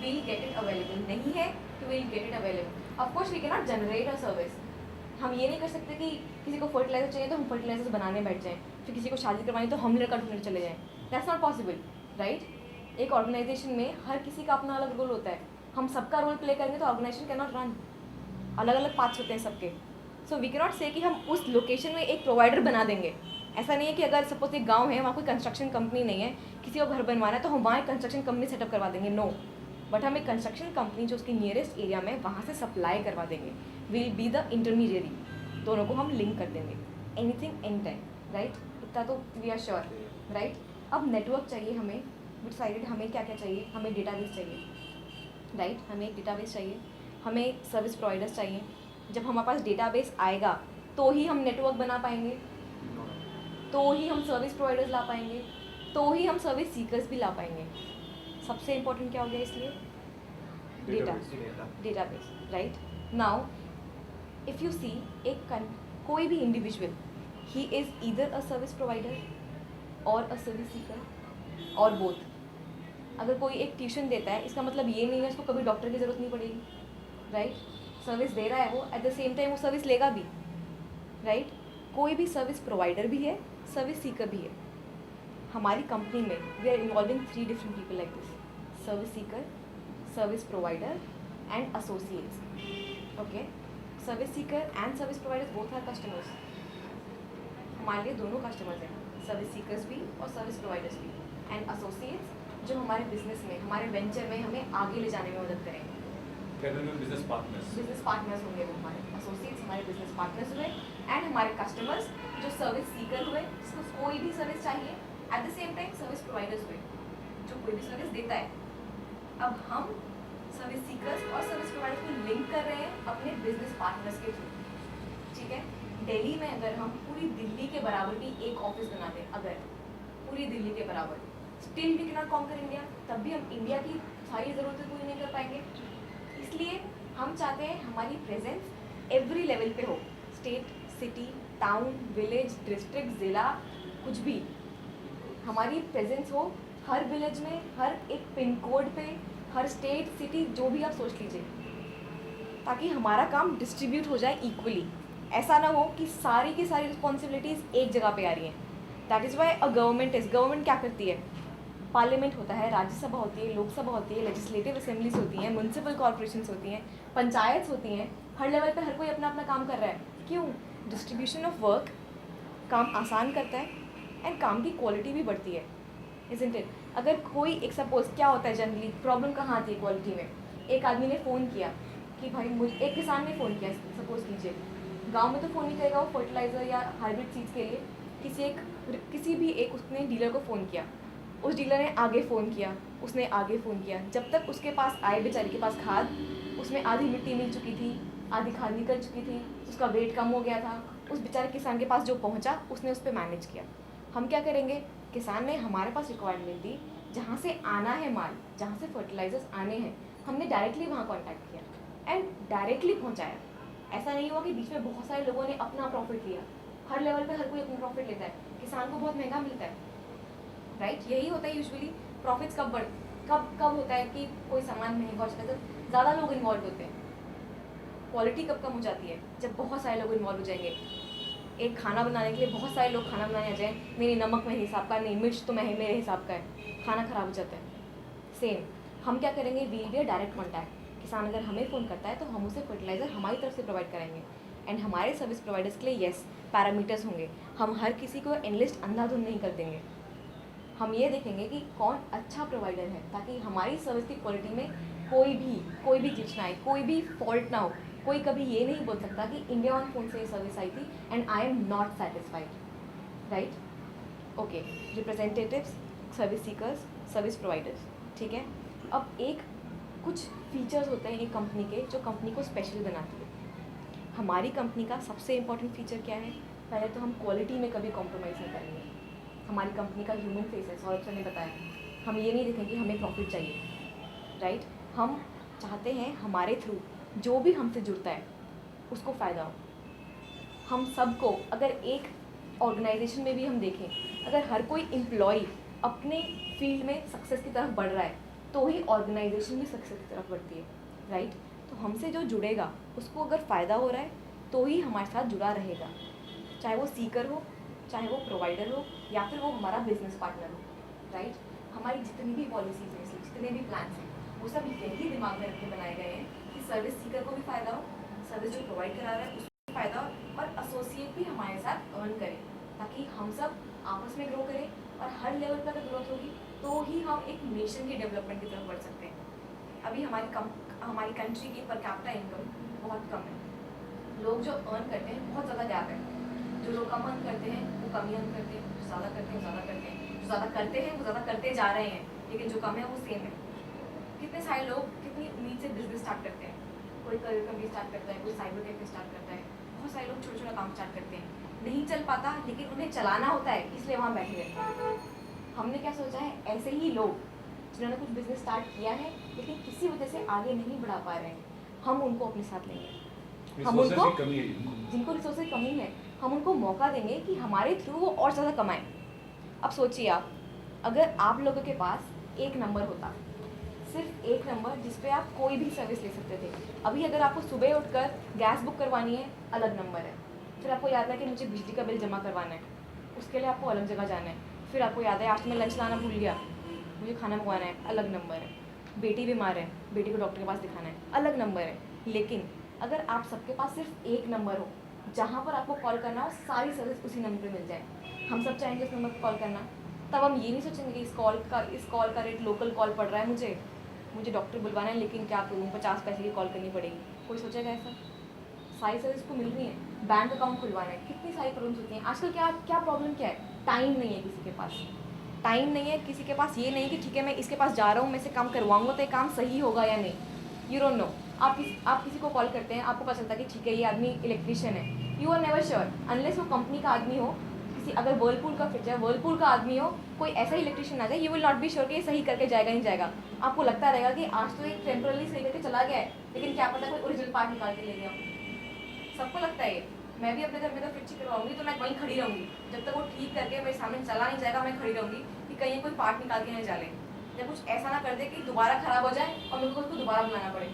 We'll get it available, नहीं है तो we'll get it available. Of course we cannot generate a service. हम ये नहीं कर सकते कि किसी को फर्टिलाइजर चाहिए तो हम फर्टिलाइजर बनाने बैठ जाएं, फिर किसी को शादी करवानी तो हम लड़का ढूंढने चले जाएं। That's not possible, right. एक ऑर्गेनाइजेशन में हर किसी का अपना अलग रोल होता है। हम सबका रोल प्ले करेंगे तो ऑर्गेनाइजेशन कैन नॉट रन। अलग अलग पार्ट्स होते हैं सबके। सो वी कैन नॉट से कि हम उस लोकेशन में एक प्रोवाइडर बना देंगे। ऐसा नहीं है कि अगर सपोज एक गाँव है, वहाँ कोई कंस्ट्रक्शन कंपनी नहीं है, किसी को घर बनवाना है तो हम वहाँ एक कंस्ट्रक्शन कंपनी सेटअप करवा देंगे, नो। बट हम एक कंस्ट्रक्शन कंपनी जो उसके नियरेस्ट एरिया में वहाँ से सप्लाई करवा देंगे। विल बी द इंटरमीडिएरी, दोनों को हम लिंक कर देंगे। Anything any time, right. इतना तो वी आर श्योर, राइट। अब नेटवर्क चाहिए हमें, डिसाइडेड हमें क्या क्या चाहिए। हमें डेटाबेस चाहिए, राइट। हमें एक डेटाबेस चाहिए, हमें सर्विस प्रोवाइडर्स चाहिए। जब हमारे पास डेटाबेस आएगा तो ही हम नेटवर्क बना पाएंगे, तो ही हम सर्विस प्रोवाइडर्स ला पाएंगे, तो ही हम सर्विस सीकर्स भी ला पाएंगे। सबसे इम्पोर्टेंट क्या हो गया इसलिए? Database, right. Now if you see कोई भी individual, he is either a service provider or a service Sikar और बोथ। अगर कोई एक ट्यूशन देता है इसका मतलब ये नहीं है उसको कभी डॉक्टर की ज़रूरत नहीं पड़ेगी, राइट। सर्विस दे रहा है वो, एट द सेम टाइम वो सर्विस लेगा भी, राइट। कोई भी सर्विस प्रोवाइडर भी है, सर्विस सीकर भी है। हमारी कंपनी में we are involving 3 different people like this: service seeker, service provider and associates. Okay, service seeker and service providers both are customers. हमारे लिए दोनों कस्टमर्स हैं, सर्विस सीकर्स भी और सर्विस प्रोवाइडर्स भी। एंड एसोसिएट्स जो हमारे बिजनेस में, हमारे वेंचर में हमें आगे ले जाने में मदद करेंगे। बिजनेस पार्टनर्स होंगे वो हमारे एसोसिएट्स, हमारे बिजनेस पार्टनर्स हुए। एंड हमारे कस्टमर्स जो सर्विस सीकर हुए, जिसको कोई भी सर्विस चाहिए, at the same time service providers हुए जो कोई भी सर्विस देता है। अब हम सर्विस सीकर्स और सर्विस प्रोवाइडर्स को लिंक कर रहे हैं अपने बिजनेस पार्टनर्स के थ्रू, ठीक है। दिल्ली में अगर हम पूरी दिल्ली के बराबर भी एक ऑफिस बना दें, अगर पूरी दिल्ली के बराबर, still we can not conquer India, तब भी हम इंडिया की सारी ज़रूरतें पूरी नहीं कर पाएंगे। इसलिए हम चाहते हैं हमारी प्रेजेंस एवरी लेवल पे हो, state, city, town, village, district, ज़िला, कुछ भी हमारी प्रेजेंस हो हर विलेज में, हर एक पिन कोड पे, हर स्टेट, सिटी, जो भी आप सोच लीजिए, ताकि हमारा काम डिस्ट्रीब्यूट हो जाए इक्वली। ऐसा ना हो कि सारी की सारी रिस्पॉन्सिबिलिटीज़ एक जगह पे आ रही हैं। That is why a government क्या करती है? पार्लियामेंट होता है, राज्यसभा होती है, लोकसभा होती है, लेजिस्लेटिव असेंबलीज होती हैं, म्यूनसिपल कॉर्पोरेशंस होती हैं, पंचायत होती हैं। हर लेवल पे हर कोई अपना अपना काम कर रहा है। क्यों? डिस्ट्रीब्यूशन ऑफ वर्क काम आसान करता है एंड काम की क्वालिटी भी बढ़ती है, इज़न्ट इट? अगर कोई एक सपोज क्या होता है जनरली, प्रॉब्लम कहाँ आती है क्वालिटी में? एक आदमी ने फ़ोन किया कि भाई मुझे, एक किसान ने फ़ोन किया सपोज कीजिए, गाँव में तो फ़ोन नहीं करेगा वो फर्टिलाइज़र या हाइब्रिड सीड्स के लिए, किसी भी एक उसने डीलर को फ़ोन किया, उस डीलर ने आगे फ़ोन किया, उसने आगे फ़ोन किया, जब तक उसके पास आए बेचारे के पास खाद, उसमें आधी मिट्टी मिल चुकी थी, आधी खाद निकल चुकी थी, उसका वेट कम हो गया था। उस बेचारे किसान के पास जो पहुंचा उसने उस पर मैनेज किया। हम क्या करेंगे? किसान ने हमारे पास रिक्वायरमेंट दी, जहाँ से आना है माल, जहाँ से फर्टिलाइजर्स आने हैं, हमने डायरेक्टली वहाँ कॉन्टैक्ट किया एंड डायरेक्टली पहुँचाया। ऐसा नहीं हुआ कि बीच में बहुत सारे लोगों ने अपना प्रॉफिट लिया। हर लेवल पे हर कोई अपना प्रॉफिट लेता है, किसान को बहुत महंगा मिलता है, राइट? यही होता है यूजुअली। प्रॉफिट्स कब होता है कि कोई सामान महंगा हो जाता है, जब ज़्यादा लोग इन्वॉल्व होते हैं। क्वालिटी कब कम हो जाती है? जब बहुत सारे लोग इन्वॉल्व हो जाएंगे। एक खाना बनाने के लिए बहुत सारे लोग खाना बनाने आ जाएं, नहीं नमक मेरे हिसाब का, नहीं मिर्च तो मेरे हिसाब का है, खाना ख़राब हो जाता है। सेम हम क्या करेंगे, वील बी डायरेक्ट कॉन्टैक्ट। किसान अगर हमें फ़ोन करता है तो हम उसे फर्टिलाइज़र हमारी तरफ से प्रोवाइड कराएंगे। एंड हमारे सर्विस प्रोवाइडर्स के लिए येस पैरामीटर्स होंगे। हम हर किसी को एनलिस्ट अंधाधुंध नहीं कर देंगे। हम ये देखेंगे कि कौन अच्छा प्रोवाइडर है, ताकि हमारी सर्विस की क्वालिटी में कोई भी ग्लिच ना आए, कोई भी फॉल्ट ना हो। कोई कभी ये नहीं बोल सकता कि इंडिया ऑन फोन से ये सर्विस आई थी and I am not satisfied, right? Okay, representatives, service seekers, service providers, ठीक है। अब कुछ फीचर्स होते हैं एक कंपनी के जो कंपनी को स्पेशल बनाती है। हमारी कंपनी का सबसे इम्पॉर्टेंट फीचर क्या है? पहले तो हम क्वालिटी में कभी कॉम्प्रोमाइज़ नहीं करेंगे। हमारी कंपनी का ह्यूमन फेस है, सौरभ सर ने बताया। हम ये नहीं देखेंगे हमें प्रॉफिट चाहिए, राइट? हम चाहते हैं हमारे थ्रू जो भी हमसे जुड़ता है उसको फ़ायदा हो। हम सबको, अगर एक ऑर्गेनाइजेशन में भी हम देखें, अगर हर कोई एम्प्लॉय अपने फील्ड में सक्सेस की तरफ बढ़ रहा है तो ही ऑर्गेनाइजेशन भी सक्सेस की तरफ बढ़ती है, राइट? तो हमसे जो जुड़ेगा उसको अगर फ़ायदा हो रहा है तो ही हमारे साथ जुड़ा रहेगा, चाहे वो सीकर हो, चाहे वो प्रोवाइडर हो, या फिर वो हमारा बिजनेस पार्टनर हो, राइट? हमारी जितनी भी पॉलिसीज़ हैं, जितने भी प्लान्स हैं, वो सब यही दिमाग में रख के बनाए गए हैं कि सर्विस सीकर को भी फ़ायदा हो, सर्विस जो प्रोवाइड करा रहा है उसको भी फ़ायदा हो, और एसोसिएट भी हमारे साथ अर्न करें, ताकि हम सब आपस में ग्रो करें। और हर लेवल पर अगर ग्रोथ होगी तो ही हम एक नेशन के डेवलपमेंट की तरफ बढ़ सकते हैं। अभी हमारी कंट्री की पर कैपिटा इनकम बहुत कम है। लोग जो अर्न करते हैं बहुत ज़्यादा गैप है। जो लोग कम अर्न करते हैं वो कम ही अर्न करते हैं, जो ज़्यादा करते हैं ज़्यादा करते हैं, जो ज़्यादा करते हैं वो ज़्यादा करते जा रहे हैं, लेकिन जो कम है वो सेम है। कितने सारे लोग कितनी उम्मीद से बिजनेस स्टार्ट करते हैं, कोई करियर कंपनी स्टार्ट करता है, कोई साइबर कैफे स्टार्ट करता है, बहुत सारे लोग छोटा छोटा काम स्टार्ट करते हैं, नहीं चल पाता, लेकिन उन्हें चलाना होता है इसलिए वहाँ बैठे रहते हैं। हमने क्या सोचा है, ऐसे ही लोग जिन्होंने कुछ बिजनेस स्टार्ट किया है लेकिन किसी वजह से आगे नहीं बढ़ा पा रहे हैं, हम उनको अपने साथ लेंगे। हम उनको, जिनको रिसोर्सेज की कमी है, हम उनको मौका देंगे कि हमारे थ्रू वो और ज़्यादा कमाएं। अब सोचिए आप, अगर आप लोगों के पास एक नंबर होता, सिर्फ एक नंबर जिस पे आप कोई भी सर्विस ले सकते थे। अभी अगर आपको सुबह उठकर गैस बुक करवानी है, अलग नंबर है। फिर आपको याद है कि मुझे बिजली का बिल जमा करवाना है, उसके लिए आपको अलग जगह जाना है। फिर आपको याद है आज मैं लंच लाना भूल गया, मुझे खाना मंगवाना है, अलग नंबर है। बेटी बीमार है, बेटी को डॉक्टर के पास दिखाना है, अलग नंबर है। लेकिन अगर आप सबके पास सिर्फ एक नंबर हो जहाँ पर आपको कॉल करना हो, सारी सर्विस उसी नंबर पे मिल जाए, हम सब चाहेंगे इस नंबर पर कॉल करना। तब हम ये नहीं सोचेंगे कि इस कॉल का रेट लोकल कॉल पड़ रहा है, मुझे डॉक्टर बुलवाना है, लेकिन क्या करूँ 50 पैसे की कॉल करनी पड़ेगी। कोई सोचेगा ऐसा? सारी सर्विस को मिल रही है, बैंक अकाउंट खुलवाना है, कितनी सारी प्रॉब्लम्स होती हैं आजकल। क्या प्रॉब्लम क्या है? टाइम नहीं है किसी के पास, टाइम नहीं है किसी के पास। ये नहीं कि ठीक है मैं इसके पास जा रहा हूँ, मैं से काम करवाऊँगा तो ये काम सही होगा या नहीं, यू डोंट नो। आप किसी को कॉल करते हैं, आपको पता चलता है कि ठीक है ये आदमी इलेक्ट्रीशियन है, you are never sure unless वो कंपनी का आदमी हो। अगर वर्लपूल का फ्रिज है, वर्लपूल का आदमी हो, कोई ऐसा इलेक्ट्रीशियन आ जाए, you will not be sure कि ये सही करके जाएगा नहीं जाएगा। आपको लगता रहेगा कि आज तो एक टेम्पररी सही करके चला गया है, लेकिन क्या पता कोई ओरिजिनल पार्ट निकाल के ले गया। सबको लगता है ये। मैं भी अपने घर में तो फ्रिज ठीक करवाऊंगी तो मैं वहीं खड़ी रहूँगी जब तक वो ठीक करके मेरे सामने चला नहीं जाएगा। मैं खड़ी रहूँगी कि कहीं कोई पार्ट निकाल के नहीं जा ले, या कुछ ऐसा ना कर दे कि दोबारा ख़राब हो जाए और मेरे को उसको दोबारा बुलाना पड़े।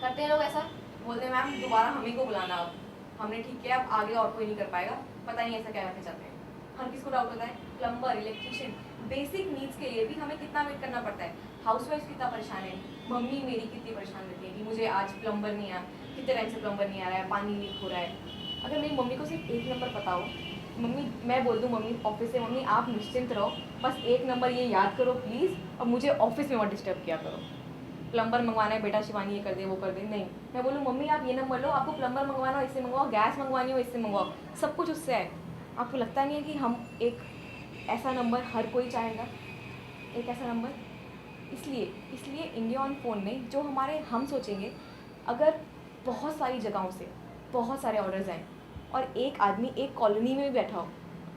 करते हैं लोग ऐसा, बोलते हैं मैम दोबारा हम ही को बुलाना, अब हमने ठीक किया, अब आगे और कोई नहीं कर पाएगा। पता नहीं ऐसा क्या करना चाहते हैं। हर किसको डाउट होता है, प्लम्बर, इलेक्ट्रीशियन, बेसिक नीड्स के लिए भी हमें कितना वेट करना पड़ता है। हाउसवाइफ कितना परेशान है, मम्मी मेरी कितनी परेशान रहती है कि मुझे आज प्लम्बर नहीं आया, कितने टाइम से प्लम्बर नहीं आ रहा है, पानी लीक हो रहा है। अगर मेरी मम्मी को सिर्फ एक नंबर पता हो, मम्मी मैं बोल दूँ मम्मी ऑफिस से, मम्मी आप निश्चिंत रहो, बस एक नंबर ये याद करो प्लीज़, और मुझे ऑफिस में मत डिस्टर्ब किया करो। प्लम्बर मंगवाना है बेटा शिवानी, ये कर दे वो कर दे, नहीं। मैं बोलूँ मम्मी आप ये नंबर लो, आपको प्लम्बर मंगवाना हो इससे मंगवाओ, गैस मंगवानी हो इससे मंगवाओ, सब कुछ उससे है। आपको लगता नहीं है कि हम एक ऐसा नंबर हर कोई चाहेगा, एक ऐसा नंबर? इसलिए इंडिया ऑन फ़ोन में जो हम सोचेंगे, अगर बहुत सारी जगहों से बहुत सारे ऑर्डर्स आएँ और एक आदमी एक कॉलोनी में भी बैठा हो,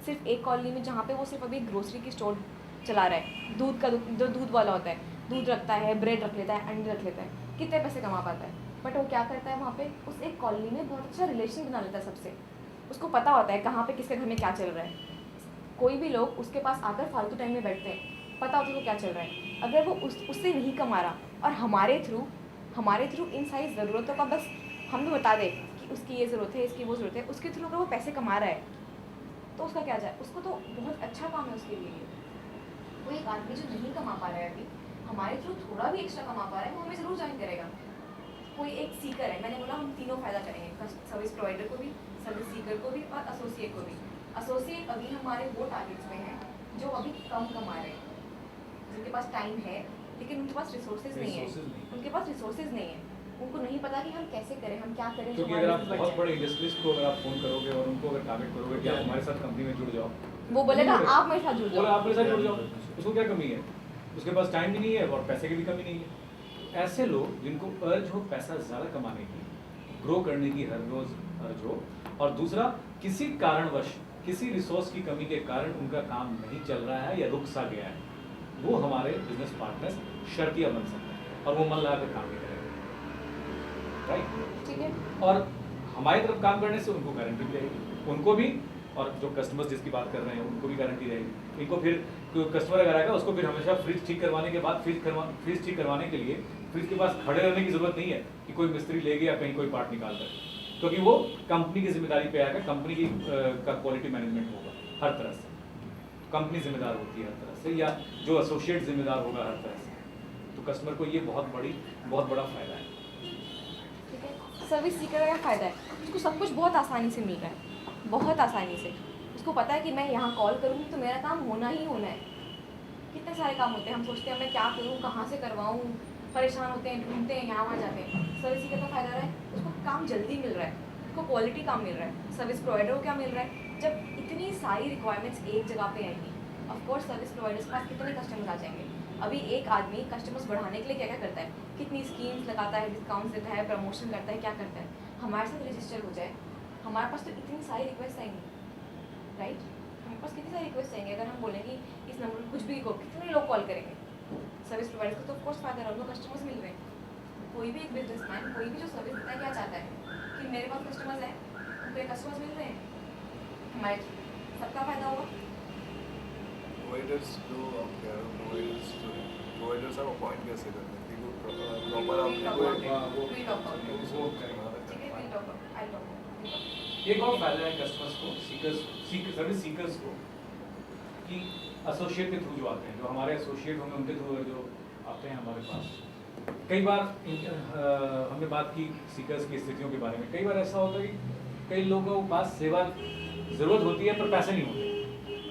सिर्फ एक कॉलोनी में जहाँ पे वो सिर्फ अभी ग्रोसरी की स्टोर चला रहा है, जो दूध वाला होता है, दूध रखता है, ब्रेड रख लेता है, अंडे रख लेता है, कितने पैसे कमा पाता है। बट वो क्या करता है वहाँ पे, उस एक कॉलोनी में बहुत अच्छा रिलेशन बना लेता है सबसे। उसको पता होता है कहाँ पे किसके घर में क्या चल रहा है। कोई भी लोग उसके पास आकर फालतू टाइम में बैठते हैं, पता होता है वो क्या चल रहा है। अगर वो उससे नहीं कमा रहा और हमारे थ्रू इन सारी ज़रूरतों का बस हमें बता दे कि उसकी ये ज़रूरत है, इसकी वो ज़रूरत है, उसके थ्रू अगर वो पैसे कमा रहा है तो उसका क्या जाए, उसको तो बहुत अच्छा काम है उसके लिए। वो एक आदमी जो नहीं कमा पा रहा है अभी, हमारे थ्रू थोड़ा भी एक्स्ट्रा कमा पा रहा है, वो हमें ज़रूर ज्वाइन करेगा। कोई एक सीकर है, मैंने बोला हम तीनों फ़ायदा करेंगे, सर्विस प्रोवाइडर को भी, सर्विस सीकर को भी और एसोसिएट को भी। एसोसिएट अभी हमारे वो टारगेट्स में हैं जो अभी कम कमा रहे हैं, जिनके पास टाइम है लेकिन उनके पास रिसोर्सेज नहीं है, उनके पास रिसोर्सेज नहीं है, उनको नहीं पता कि हम कैसे करें, हम क्या करें। क्योंकि अगर आप बहुत बड़े इंडस्ट्रियलिस्ट को अगर आप फोन करोगे और उनको अगर टारगेट करोगे कि आप हमारे साथ कंपनी में जुड़ जाओ, वो बोलेगा आप मेरे साथ जुड़ बोला जाओ, आप मेरे साथ जुड़ जाओ, उसको क्या कमी है, उसके पास टाइम भी नहीं है और पैसे की भी कमी नहीं है। ऐसे लोग जिनको अर्ज हो पैसा ज़्यादा कमाने की, ग्रो करने की हर रोज़ अर्ज हो, और दूसरा किसी कारणवश किसी रिसोर्स की कमी के कारण उनका काम नहीं चल रहा है या रुक सा गया है, वो हमारे बिजनेस पार्टनर्स शर्तिया बन सकते हैं और वो मन लगा कर काम नहीं करेंगे, राइट। ठीक है। और हमारी तरफ काम करने से उनको गारंटी भी रहेगी, उनको भी, और जो कस्टमर्स जिसकी बात कर रहे हैं उनको भी गारंटी रहेगी। इनको फिर कस्टमर अगर आएगा उसको फिर हमेशा फ्रिज ठीक करवाने के बाद फ्रिज ठीक करवाने के लिए फ्रिज के पास खड़े रहने की जरूरत नहीं है कि कोई मिस्त्री ले गया कहीं कोई पार्ट निकाल कर, क्योंकि वो कंपनी की जिम्मेदारी पे आएगा, कंपनी की का क्वालिटी मैनेजमेंट होगा हर तरह से, कंपनी जिम्मेदार होती है हर तरह से, या जो एसोसिएट जिम्मेदार होगा हर तरह से। तो कस्टमर को ये बहुत बड़ा फायदा है। ठीक है। सर्विस सीकर का क्या फ़ायदा है, उसको सब कुछ बहुत आसानी से मिल रहा है, बहुत आसानी से। उसको पता है कि मैं यहाँ कॉल करूँगी तो मेरा काम होना ही होना है। कितने सारे काम होते हैं, हम सोचते हैं मैं क्या करूँ, कहाँ से करवाऊँ, परेशान होते हैं, ढूंढते हैं, यहाँ वहाँ जाते हैं। सर्विस सीकर का फ़ायदा है, उसको काम जल्दी मिल रहा है, उसको क्वालिटी काम मिल रहा है। सर्विस प्रोवाइडर को क्या मिल रहा है, जब इतनी सारी रिक्वायरमेंट्स एक जगह पे आएंगी, ऑफकोर्स सर्विस प्रोवाइडर्स के पास कितने कस्टमर्स आ जाएंगे। अभी एक आदमी कस्टमर्स बढ़ाने के लिए क्या क्या करता है, कितनी स्कीम्स लगाता है, डिस्काउंट्स देता है, प्रमोशन करता है, क्या करता है। हमारे साथ रजिस्टर हो जाए, हमारे पास तो इतनी सारी रिक्वेस्ट आएंगी, राइट। हमारे पास कितनी सारी रिक्वेस्ट आएंगे, अगर हम बोलेंगे इस नंबर पर कुछ भी को, कितने लोग कॉल करेंगे। सर्विस प्रोवाइडर्स को तो ऑफकोर्स फ़ायदा रहा, उनको कस्टमर्स मिल रहे हैं। कोई भी एक बिजनेसमैन, कोई भी जो सर्विस देता है, क्या चाहता है कि मेरे पास कस्टमर्स हैं, उनको कस्टमर्स मिल रहे हैं, हमारे सबका फ़ायदा होगा। प्रोवाइडर्स जो आप कह रहे हो, प्रोवाइडर्स आप अपॉइंट कैसे करते हैं कि प्रॉपर आपको एक और फायदा है कस्टमर्स को, सर्विस सीकर्स को, कि एसोसिएट के थ्रू जो आते हैं, जो हमारे एसोसिएट होंगे उनके थ्रू जो आते हैं हमारे पास। कई बार हमने बात की सीकर्स की स्थितियों के बारे में। कई बार ऐसा होता है कि कई लोगों के पास सेवा ज़रूरत होती है पर पैसे नहीं होते,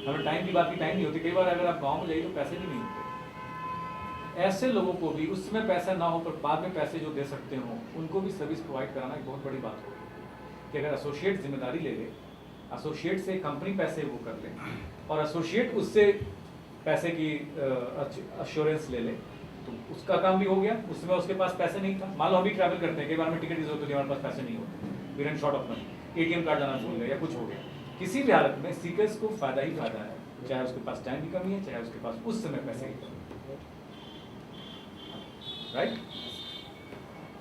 हमें टाइम की बात की टाइम नहीं होती। कई बार अगर आप गाँव में जाइए तो पैसे भी नहीं होते। ऐसे लोगों को भी उस समय पैसा ना हो पर बाद में पैसे जो दे सकते हो, उनको भी सर्विस प्रोवाइड कराना एक बहुत बड़ी बात होगी। कि अगर एसोसिएट जिम्मेदारी ले ले, एसोसिएट से कंपनी पैसे वो कर ले और एसोसिएट उससे पैसे की अश्योरेंस ले ले, तो उसका काम भी हो गया। उस समय उसके पास पैसे नहीं था। मान लो अभी ट्रैवल करते हैं, कई बार में टिकट की जरूरत होती है, हमारे पास पैसे नहीं होते, we run short of money, ATM card जाना भूल गए या कुछ हो गया। किसी भी हालत में सीकर्स को फायदा ही फायदा है, चाहे उसके पास टाइम की कमी है, चाहे उसके पास उस समय पैसे की कमी है, राइट।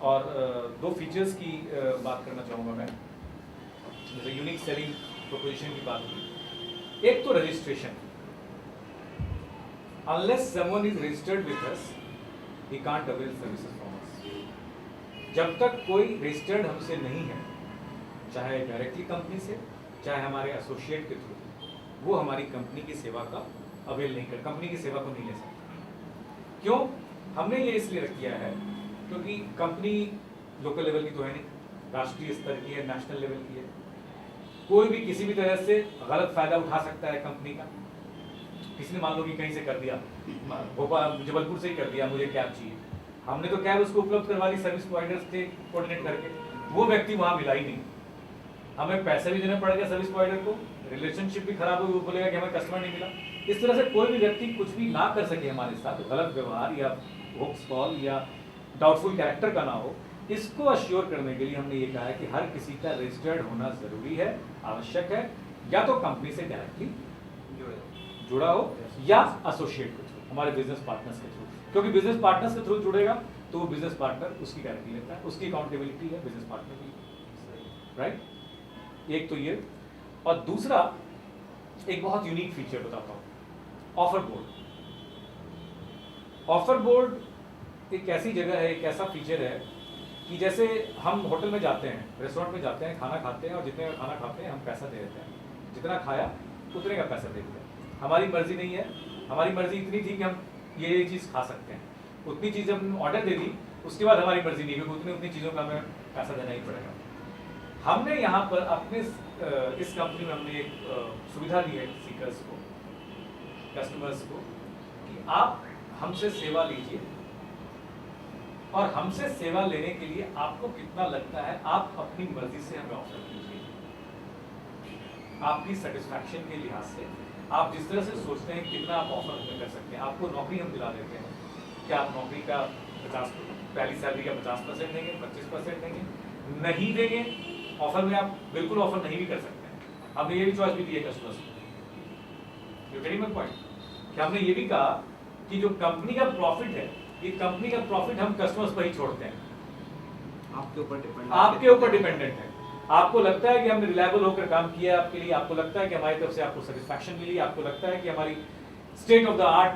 और दो फीचर्स की बात करना चाहूँगा मैं, जैसे यूनिक सेलिंग प्रोपोजिशन की बात की। एक तो registration, unless someone is registered with us he can't avail services from us. जब तक कोई रजिस्टर्ड हमसे नहीं है, चाहे डायरेक्टली कंपनी से, चाहे हमारे एसोसिएट के थ्रू, वो हमारी कंपनी की सेवा का अवेल नहीं कर, कंपनी की सेवा को नहीं ले सकता। क्यों? हमने ये इसलिए रख किया है क्योंकि कंपनी लोकल लेवल की तो है नहीं, राष्ट्रीय स्तर की है, नेशनल लेवल की है। कोई भी किसी भी तरह से गलत फायदा उठा सकता है कंपनी का। किसी ने मान लो कि कहीं से कर दिया, भोपाल जबलपुर से ही कर दिया, मुझे कैब चाहिए, हमने तो कैब उसको उपलब्ध करवा दी, सर्विस प्रोवाइडर्स थे कोऑर्डिनेट करके, वो व्यक्ति वहाँ मिला ही नहीं, हमें पैसे भी देने पड़ गए सर्विस प्रोवाइडर को, रिलेशनशिप भी खराब हुई, वो बोलेगा कि हमें कस्टमर नहीं मिला। इस तरह से कोई भी व्यक्ति कुछ भी ना कर सके हमारे साथ, गलत व्यवहार या होक्स कॉल या डाउटफुल कैरेक्टर का ना हो, इसको अश्योर करने के लिए हमने ये कहा है कि हर किसी का रजिस्टर्ड होना जरूरी है, आवश्यक है, या तो कंपनी से डायरेक्टली जुड़ा हो या एसोसिएट के थ्रू, हमारे बिजनेस पार्टनर्स के थ्रू, क्योंकि बिजनेस पार्टनर्स के थ्रू जुड़ेगा तो वो बिजनेस पार्टनर उसकी गारंटी लेता है, उसकी अकाउंटेबिलिटी है बिजनेस पार्टनर की, राइट। एक तो ये, और दूसरा एक बहुत यूनिक फीचर बताता हूँ, ऑफर बोर्ड। ऑफर बोर्ड एक ऐसी जगह है, एक ऐसा फीचर है कि जैसे हम होटल में जाते हैं, रेस्टोरेंट में जाते हैं, खाना खाते हैं और जितने का खाना खाते हैं हम पैसा दे देते हैं, जितना खाया उतने का पैसा दे देते हैं। हमारी मर्जी नहीं है, हमारी मर्जी इतनी थी कि हम ये चीज़ खा सकते हैं, उतनी चीज़ हम ऑर्डर दे दी, उसके बाद हमारी मर्जी नहीं क्योंकि उतनी चीज़ों का हमें पैसा देना ही पड़ेगा। हमने यहाँ पर अपने इस कंपनी में हमने एक सुविधा दी है सीकर्स को, कस्टमर्स को, कि आप हमसे सेवा लीजिए और हमसे सेवा लेने के लिए आपको कितना लगता है आप अपनी मर्जी से हमें ऑफर कीजिए। आपकी सेटिस्फैक्शन के लिहाज से आप जिस तरह से सोचते हैं कितना आप ऑफर हमें कर सकते हैं। आपको नौकरी हम दिला देते हैं, क्या आप नौकरी का 50 पहली सैलरी का 50% देंगे, 25% देंगे, नहीं देंगे ऑफर में आप बिल्कुल ऑफर नहीं भी कर सकते हैं। हमने ये भी चॉइस भी दी है कस्टमर्स को। यू गेटिंग माय पॉइंट कि हमने ये भी कहा कि जो कंपनी का प्रॉफिट है, ये कंपनी का प्रॉफिट हम कस्टमर्स पर ही छोड़ते हैं, आपके ऊपर डिपेंडेंट है। आपको लगता है कि हमने रिलायबल होकर काम किया है आपके लिए, आपको लगता है कि हमारी तरफ से आपको सेटिस्फैक्शन मिली, आपको लगता है कि हमारी state of the art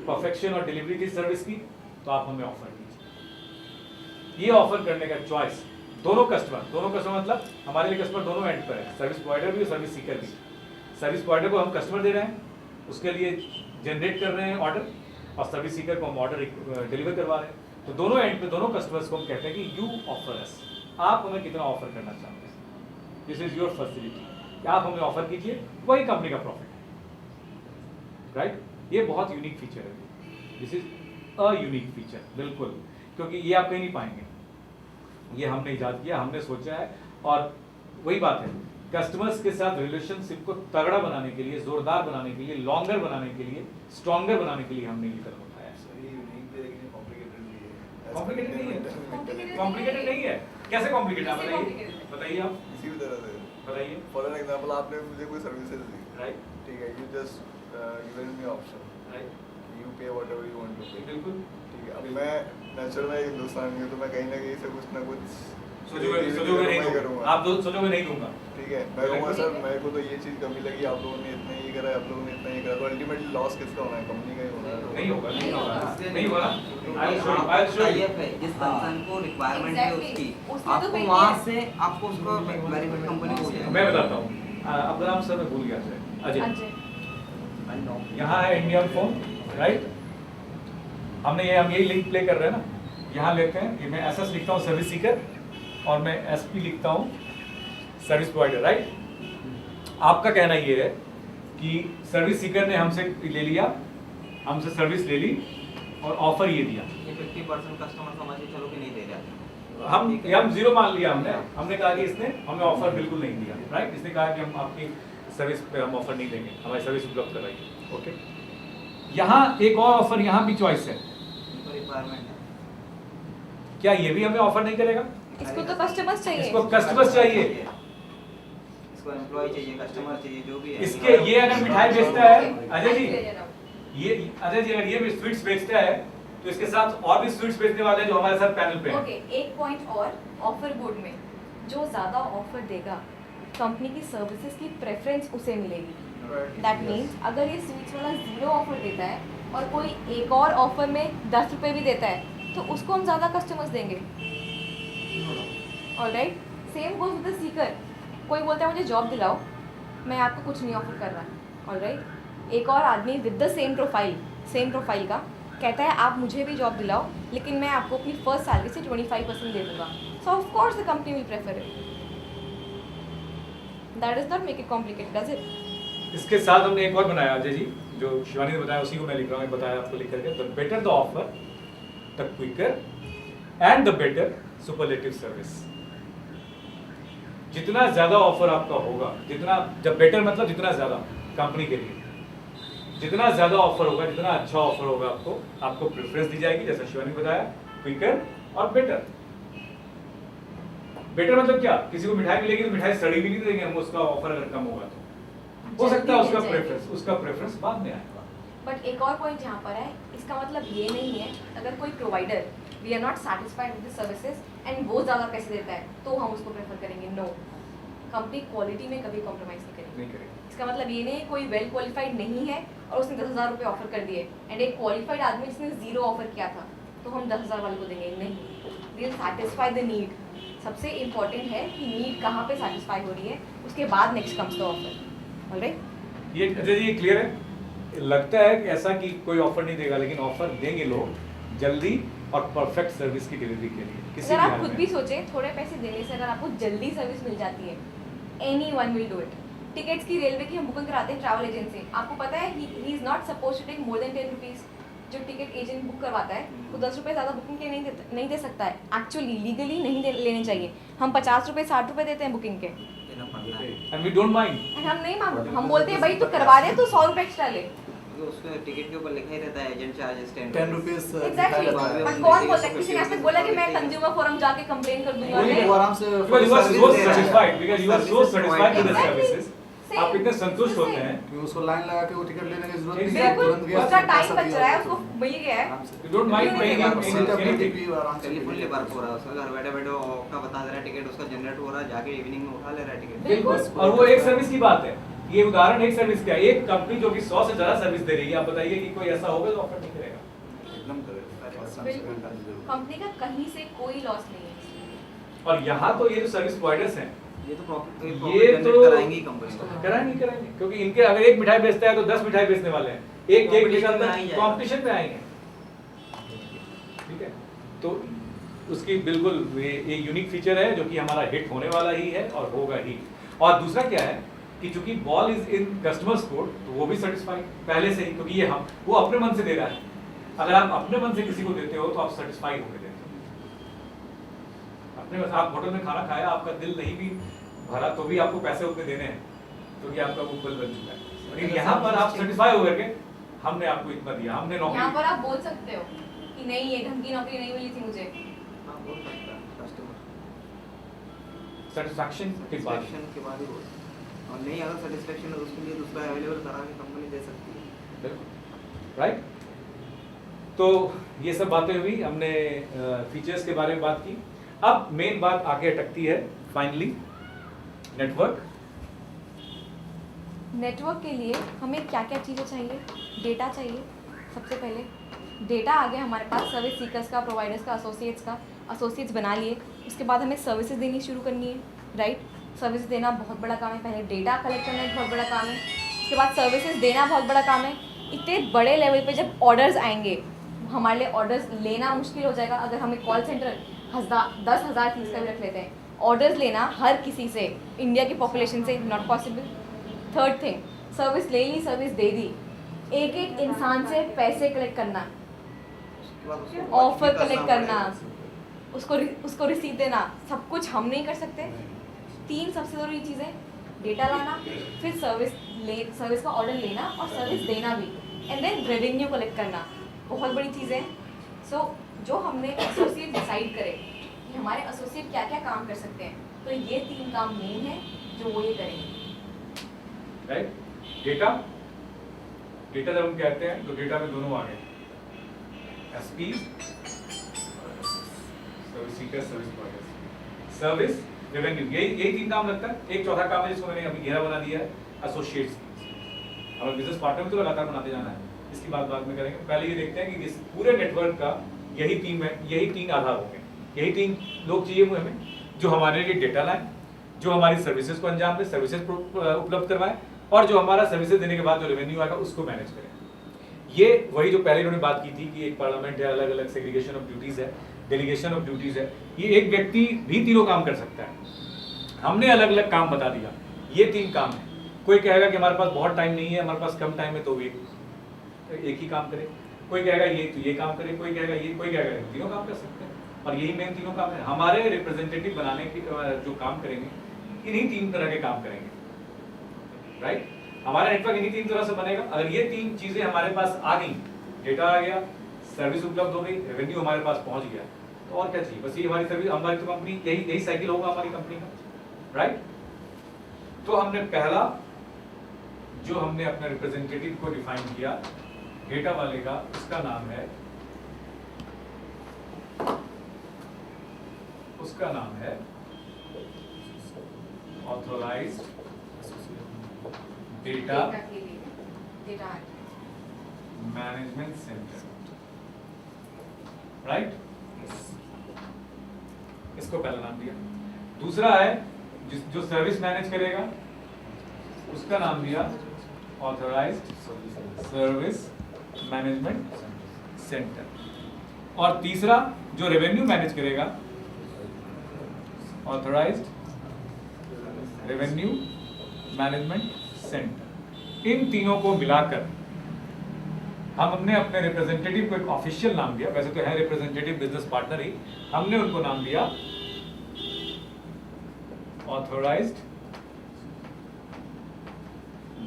perfection और डिलीवरी थी सर्विस की, तो आप हमें ऑफर कीजिए। ये ऑफर करने का चॉइस दोनों कस्टमर मतलब हमारे लिए कस्टमर दोनों एंड पर है, सर्विस प्रोवाइडर भी और सर्विस सीकर भी। सर्विस प्रोवाइडर को हम कस्टमर दे रहे हैं, उसके लिए जनरेट कर रहे हैं ऑर्डर, और सर्विस सीकर को हम ऑर्डर डिलीवर करवा रहे हैं। तो दोनों एंड पे दोनों कस्टमर्स को हम कहते हैं कि यू ऑफर अस, आप हमें कितना ऑफर करना चाहते हैं, दिस इज योर फैसिलिटी, आप हमें ऑफर कीजिए, वही कंपनी का प्रॉफिट है, राइट। ये बहुत यूनिक फीचर है, this is a unique feature, बिल्कुल, क्योंकि ये आप कहीं नहीं पाएंगे। ये हमने इजाद किया, हमने सोचा है, और वही बात है कस्टमर्स के साथ रिलेशनशिप को तगड़ा बनाने के लिए, जोरदार बनाने के लिए, लॉन्गर बनाने के लिए, स्ट्रॉन्गर बनाने के लिए हमने ये कदम उठाया है। कॉम्प्लिकेटेड नहीं है, कॉम्प्लिकेटेड नहीं है। कैसे कॉम्प्लिकेटेड आप बताइए आप इसी तरह से बताइए। फॉर एन एग्जांपल आपने मुझे कोई सर्विसेज दी, राइट, ठीक है, you just given me option, right, you पे व्हाटएवर यू वांट टू पे, बिल्कुल ठीक है। अब मैं नेचुरल में हिंदुस्तानी हूँ, तो मैं कहीं ना कहीं से कुछ ना कुछ सोचोगे नहीं करूंगा, आप सोचोगे नहीं दूंगा, ठीक है। मैं कहूँगा सर मेरे को तो ये चीज़ कमी लगी, आप लोगों ने इतना ये करा, आप लोगों ने इतना ये करा, तो अल्टीमेटली लॉस किसका होना है, कंपनी का ही होना है। नहीं होगा, नहीं होगा, नहीं होगा। जिस पर्सन को रिक्वायरमेंट है उसकी, उसमें तो आपको पेंडिंग वहाँ है। से आपको उसको बेनिफिट कंपनी को देना। मैं बताता हूँ, आपका नाम सर मैं भूल गया सर, अजय। यहाँ है इंडियन फोन, राइट। हमने ये हम यही लिंक प्ले कर रहे हैं ना, यहाँ लेते हैं, ये मैं एसएस लिखता हूँ सर्विस सीकर, और मैं एसपी लिखता हूँ सर्विस प्रोवाइडर, राइट। आपका कहना ये है कि सर्विस सीकर ने हमसे ले लिया, हमसे सर्विस ले ली और ऑफर ये दिया, ये 50% कस्टमर समझ के चलो कि नहीं दे रहा, हम जीरो मान लिया हमने कहा कि इसने हमें ऑफर बिल्कुल नहीं दिया, राइट। इसने कहा कि हम आपकी सर्विस पे हम ऑफर नहीं देंगे, हमारी सर्विस उपलब्ध कराइए, ओके। यहाँ एक और ऑफर, यहाँ भी चॉइस है, रिक्वायरमेंट है। क्या ये भी हमें ऑफर नहीं करेगा? इसको तो कस्टमर्स चाहिए, इसको कस्टमर्स चाहिए, इसको एम्प्लॉय चाहिए, कस्टमर चाहिए, जो भी है। इसके ये अगर मिठाई बेचता है अजय जी, ये अजय जी अगर ये स्वीट्स बेचता है तो इसके साथ और भी स्वीट्स बेचने वाले हैं जो हमारे साथ पैनल पे हैं। ओके, एक पॉइंट और, ऑफर बोर्ड में जो ज़्यादा ऑफर देगा कंपनी की सर्विसेज की प्रेफरेंस उसे मिलेगी। दैट मीन्स अगर ये स्वीट्स वाला 0 ऑफर देता है और कोई एक और ऑफर में 10 रुपये भी देता है तो उसको हम ज़्यादा कस्टमर्स देंगे। Alright, same goes with the seeker. कोई बोलता है मुझे जॉब दिलाओ, मैं आपको कुछ नहीं ऑफर कर रहा, ऑलराइट। एक और आदमी विद द सेम प्रोफाइल का कहता है आप मुझे भी जॉब दिलाओ लेकिन मैं आपको अपनी फर्स्ट सैलरी से 25% दे दूंगा, सो of course the company will prefer it. That is not make it complicated, does it? इसके साथ हमने एक और बनाया अजय जी, जो शिवानी ने बताया उसी को मैं लिख रहा हूँ, बताया आपको लिख करके, the better the offer the quicker and the better superlative service. जितना ज्यादा ऑफर आपका होगा, जितना जब बेटर मतलब जितना ज्यादा कंपनी के लिए, जितना ज्यादा ऑफर होगा, जितना अच्छा ऑफर होगा, आपको प्रेफरेंस दी जाएगी, जैसा शिवानी ने बताया, क्विकर और बेटर। बेटर मतलब क्या, किसी को मिठाई मिलेगी तो मिठाई सड़ी भी नहीं देंगे हम उसका ऑफर अगर कम होगा तो, हो सकता है जल्दी मिल जाएगी। उसका प्रेफरेंस बाद में आएगा। बट एक और पॉइंट यहाँ पर है, इसका मतलब ये नहीं है अगर कोई provider we are not satisfied with the services and वो ज़्यादा पैसे देता है तो हम उसको प्रेफर करेंगे। नो, कंपनी क्वालिटी में कभी कॉम्प्रोमाइज़ नहीं करेगी। इसका मतलब ये नहीं कोई वेल क्वालिफाइड नहीं है और उसने 10,000 रुपये ऑफर कर दिए एंड एक क्वालिफाइड आदमी जिसने 0 ऑफर किया था तो हम 10,000 वाले को देंगे, नहीं। They will satisfy the need. सबसे इम्पोर्टेंट है कि नीड कहाँ पे सेटिस्फाई हो रही है, उसके बाद next comes the offer. Alright, ये क्लियर है। लगता है कि ऐसा कि कोई ऑफर नहीं देगा, लेकिन ऑफर देंगे लोग जल्दी और परफेक्ट सर्विस की डिलीवरी के लिए। किसी अगर भी आप हाल खुद में। भी सोचें, थोड़े पैसे देने से अगर आपको जल्दी सर्विस मिल जाती है, anyone will do it. Tickets की रेलवे की हम बुकिंग कराते हैं ट्रैवल एजेंट से, आपको पता है he is not suppose to take more than 10 rupees. जो टिकट एजेंट बुक करवाता है वो 10 रुपये ज़्यादा बुकिंग के नहीं दे सकता है। एक्चुअली लीगली नहीं लेने चाहिए। हम 50 रुपये 60 रुपये देते हैं बुकिंग के देना पड़ता है And we don't mind. And हम नहीं मांगते, हम बोलते हैं भाई तू करवा दे तो 100 रुपये एक्स्ट्रा ले। क्योंकि उसके टिकट के ऊपर लिखा ही रहता है agent charges 10 rupees exactly, but कौन बोलता है? किसी ने आज तक बोला कि मैं कंज्यूमर फोरम जाके कंप्लेन कर दूंगा? वही नहीं। वो आराम से Because you are so Service दे रहा है। satisfied, because you are so Services satisfied with the Exactly. services. Same. आप इतने संतुष्ट Same. होते हैं। कि उसको लाइन लगा के वो टिकट लेने की जरूरत नहीं है, बिल्कुल, तुरंत गया, उसका पैसा टाइम बच दिया, रहा है, उसको मिल गया है। आराम से। You don't mind नहीं, paying नहीं, anything. सीट अपनी anything. भी आराम से टेलीफोन वर्क हो रहा है उसका, घर बैठे बैठे आपका बता दे रहा है टिकट उसका जनरेट हो रहा है, जाके इवनिंग में उठा ले रहा है टिकट। बिल्कुल। और वो एक सर्विस की बात है। ये उदाहरण एक सर्विस का है। एक कंपनी जो कि 100 से ज्यादा सर्विस दे रही है, आप बताइए कि कोई ऐसा होगा जो ऑफर नहीं करेगा। एकदम करेक्ट। बिल्कुल, कंपनी का कहीं से कोई लॉस नहीं है। और यहाँ तो ये जो सर्विस प्रोवाइडर्स हैं, ये तो प्रॉफिट ये तो कराएंगे ही कंपनी। कराएंगे, क्योंकि इनके अगर एक मिठाई बेचता है तो 10 मिठाई बेचने वाले हैं। एक केक के Competition में आ ही साथ जाएगा। कंपटीशन में आएंगे। ठीक है, तो उसकी बिल्कुल ये यूनिक फीचर है जो कि हमारा हिट होने वाला ही है और होगा ही। और दूसरा क्या है कि चूंकि ball is in customers court, तो वो भी सेटिस्फाइड पहले से ही, क्योंकि ये वो अपने मन से दे रहा है। अगर आप अपने मन से किसी को देते हो तो आप सेटिस्फाइड होंगे देते हो। अपने बस आप होटल में खाना खाया, आपका दिल नहीं भी भरा तो भी आपको पैसे उतने देने हैं, क्योंकि आपका वो बिल बन चुका है। लेकिन यहाँ पर आप सेटिस्फाई होकर के हमने आपको इतना दिया, हमने यहाँ नौकरी पर आप बोल सकते हो कि नहीं ये ढंग की नौकरी नहीं मिली थी मुझे। हाँ, बोल सकता है कस्टमर सेटिस्फैक्शन के बाद। सेटिस्फैक्शन के बाद ही बोल, और नहीं अगर सेटिस्फैक्शन है तो उसके लिए दूसरा अवेलेबल करा के कंपनी दे सकती है। राइट, तो ये सब बातें हुई, हमने फीचर्स के बारे में बात की। अब मेन बात आके अटकती है फाइनली नेटवर्क। नेटवर्क के लिए हमें क्या क्या चीज़ें चाहिए? डेटा चाहिए सबसे पहले। डेटा आ गया हमारे पास सर्विस सीकर्स का, प्रोवाइडर्स का, एसोसिएट्स बना लिए। उसके बाद हमें सर्विसेज देनी शुरू करनी है, राइट। सर्विसेज देना बहुत बड़ा काम है। पहले डेटा कलेक्ट करना एक बहुत बड़ा काम है, उसके बाद सर्विसेज देना बहुत बड़ा काम है। इतने बड़े लेवल पे जब ऑर्डर्स आएंगे, हमारे लिए ऑर्डर्स लेना मुश्किल हो जाएगा। अगर हमें कॉल सेंटर 10,000 चीज़ का भी रख लेते हैं, ऑर्डर्स लेना हर किसी से, इंडिया की पॉपुलेशन से not possible. Third thing, service ले ली, सर्विस दे दी, एक एक इंसान से पैसे कलेक्ट करना, उसके बाद उसको ऑफर करना कलेक्ट करना, पड़ेगा। उसको रिसीव देना, सब कुछ हम नहीं कर सकते। 3 सबसे ज़रूरी चीज़ें, डेटा लाना, फिर सर्विस का ऑर्डर लेना और सर्विस देना भी, एंड देन रेवेन्यू कलेक्ट करना, बहुत बड़ी चीज़ें हैं। सो जो हमने एसोसिएट डिसाइड करे कि हमारे एसोसिएट क्या क्या काम कर सकते हैं, तो ये 3 काम मेन है जो वो ये करेंगे। राइट, डेटा जब हम कहते हैं तो डेटा में दोनों आ गए, SPs, service seekers, service providers, service, revenue, यही 3 काम लगता है। एक चौथा काम है जिसको मैंने अभी घेरा बना दिया है, एसोसिएट्स। हमें बिजनेस पार्टनर तो लगातार बनाते जाना है, इसकी बात बाद में करेंगे। पहले ये देखते हैं कि इस पूरे नेटवर्क का यही टीम है, यही 3 आधार होंगे, यही 3 लोग चाहिए हुए हमें, जो हमारे लिए डेटा लाएं, जो हमारी सर्विसेज को अंजाम दे, सर्विसेज उपलब्ध करवाएं, और जो हमारा सर्विसेज देने के बाद जो रेवेन्यू आएगा उसको मैनेज करें। ये वही जो पहले इन्होंने बात की थी कि एक पार्लियामेंट है, अलग अलग सेग्रीगेशन ऑफ ड्यूटीज है, डेलीगेशन ऑफ ड्यूटीज है। ये एक व्यक्ति भी तीनों काम कर सकता है। हमने अलग अलग काम बता दिया, ये 3 काम है। कोई कहेगा कि हमारे पास बहुत टाइम नहीं है, हमारे पास कम टाइम है, तो एक ही काम करे। कोई कहेगा ये काम करे, कोई कहेगा ये, तीनों काम कर सकते हैं। और यही मेन तीनों काम है। हमारे रिप्रेजेंटेटिव बनाने की जो काम करेंगे, इन्हीं 3 तरह के काम करेंगे, राइट। हमारा नेटवर्क इन्हीं 3 तरह से बनेगा। अगर ये 3 चीजें हमारे पास आ गई, डेटा आ गया, सर्विस उपलब्ध हो गई, रेवेन्यू हमारे पास पहुंच गया, तो और क्या चाहिए? बस ये हमारी सर्विस, हमारी तो कंपनी, यही साइकिल होगा हमारी कंपनी का, राइट। तो हमने पहला जो हमने अपने रिप्रेजेंटेटिव को डिफाइन किया डेटा वाले का, उसका नाम है authorised data management centre, right. इसको पहला नाम दिया। दूसरा है जो सर्विस मैनेज करेगा, उसका नाम दिया ऑथराइज्ड सर्विस मैनेजमेंट सेंटर। और तीसरा जो रेवेन्यू मैनेज करेगा, ऑथराइज्ड रेवेन्यू मैनेजमेंट सेंटर। इन तीनों को मिलाकर हमने अपने रिप्रेजेंटेटिव को एक ऑफिशियल नाम दिया, वैसे तो है रिप्रेजेंटेटिव बिजनेस पार्टनर ही, हमने उनको नाम दिया authorised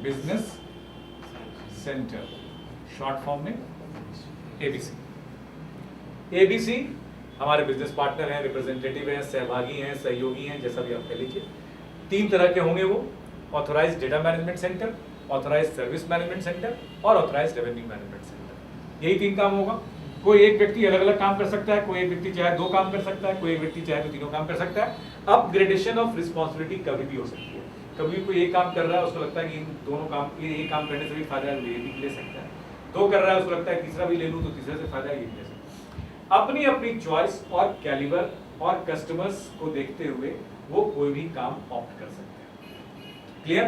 business centre, short form में एबीसी। एबीसी हमारे बिजनेस पार्टनर हैं, रिप्रेजेंटेटिव हैं, सहभागी हैं, सहयोगी हैं, जैसा भी आप कह लीजिए। 3 तरह के होंगे वो, authorised data management centre, authorised service management centre और ऑथराइज्ड रेवेन्यू मैनेजमेंट सेंटर। यही 3 काम होगा। कोई एक व्यक्ति अलग अलग काम कर सकता है, कोई एक व्यक्ति चाहे 2 काम कर सकता है, कोई एक व्यक्ति चाहे तो 3 काम कर सकता है। अपग्रेडेशन ऑफ रिस्पॉन्सिबिलिटी कभी भी हो सकती है। कभी कोई एक काम कर रहा है, उसको लगता है कि इन दोनों काम, ये काम करने से भी फायदा है, ये भी ले सकता है। 2 कर रहा है, उसको लगता है तीसरा भी ले लूँ तो तीसरे से फायदा है, ये भी ले सकता है। अपनी अपनी चॉइस और कैलिबर और कस्टमर्स को देखते हुए वो कोई भी काम ऑप्ट कर सकते हैं। क्लियर?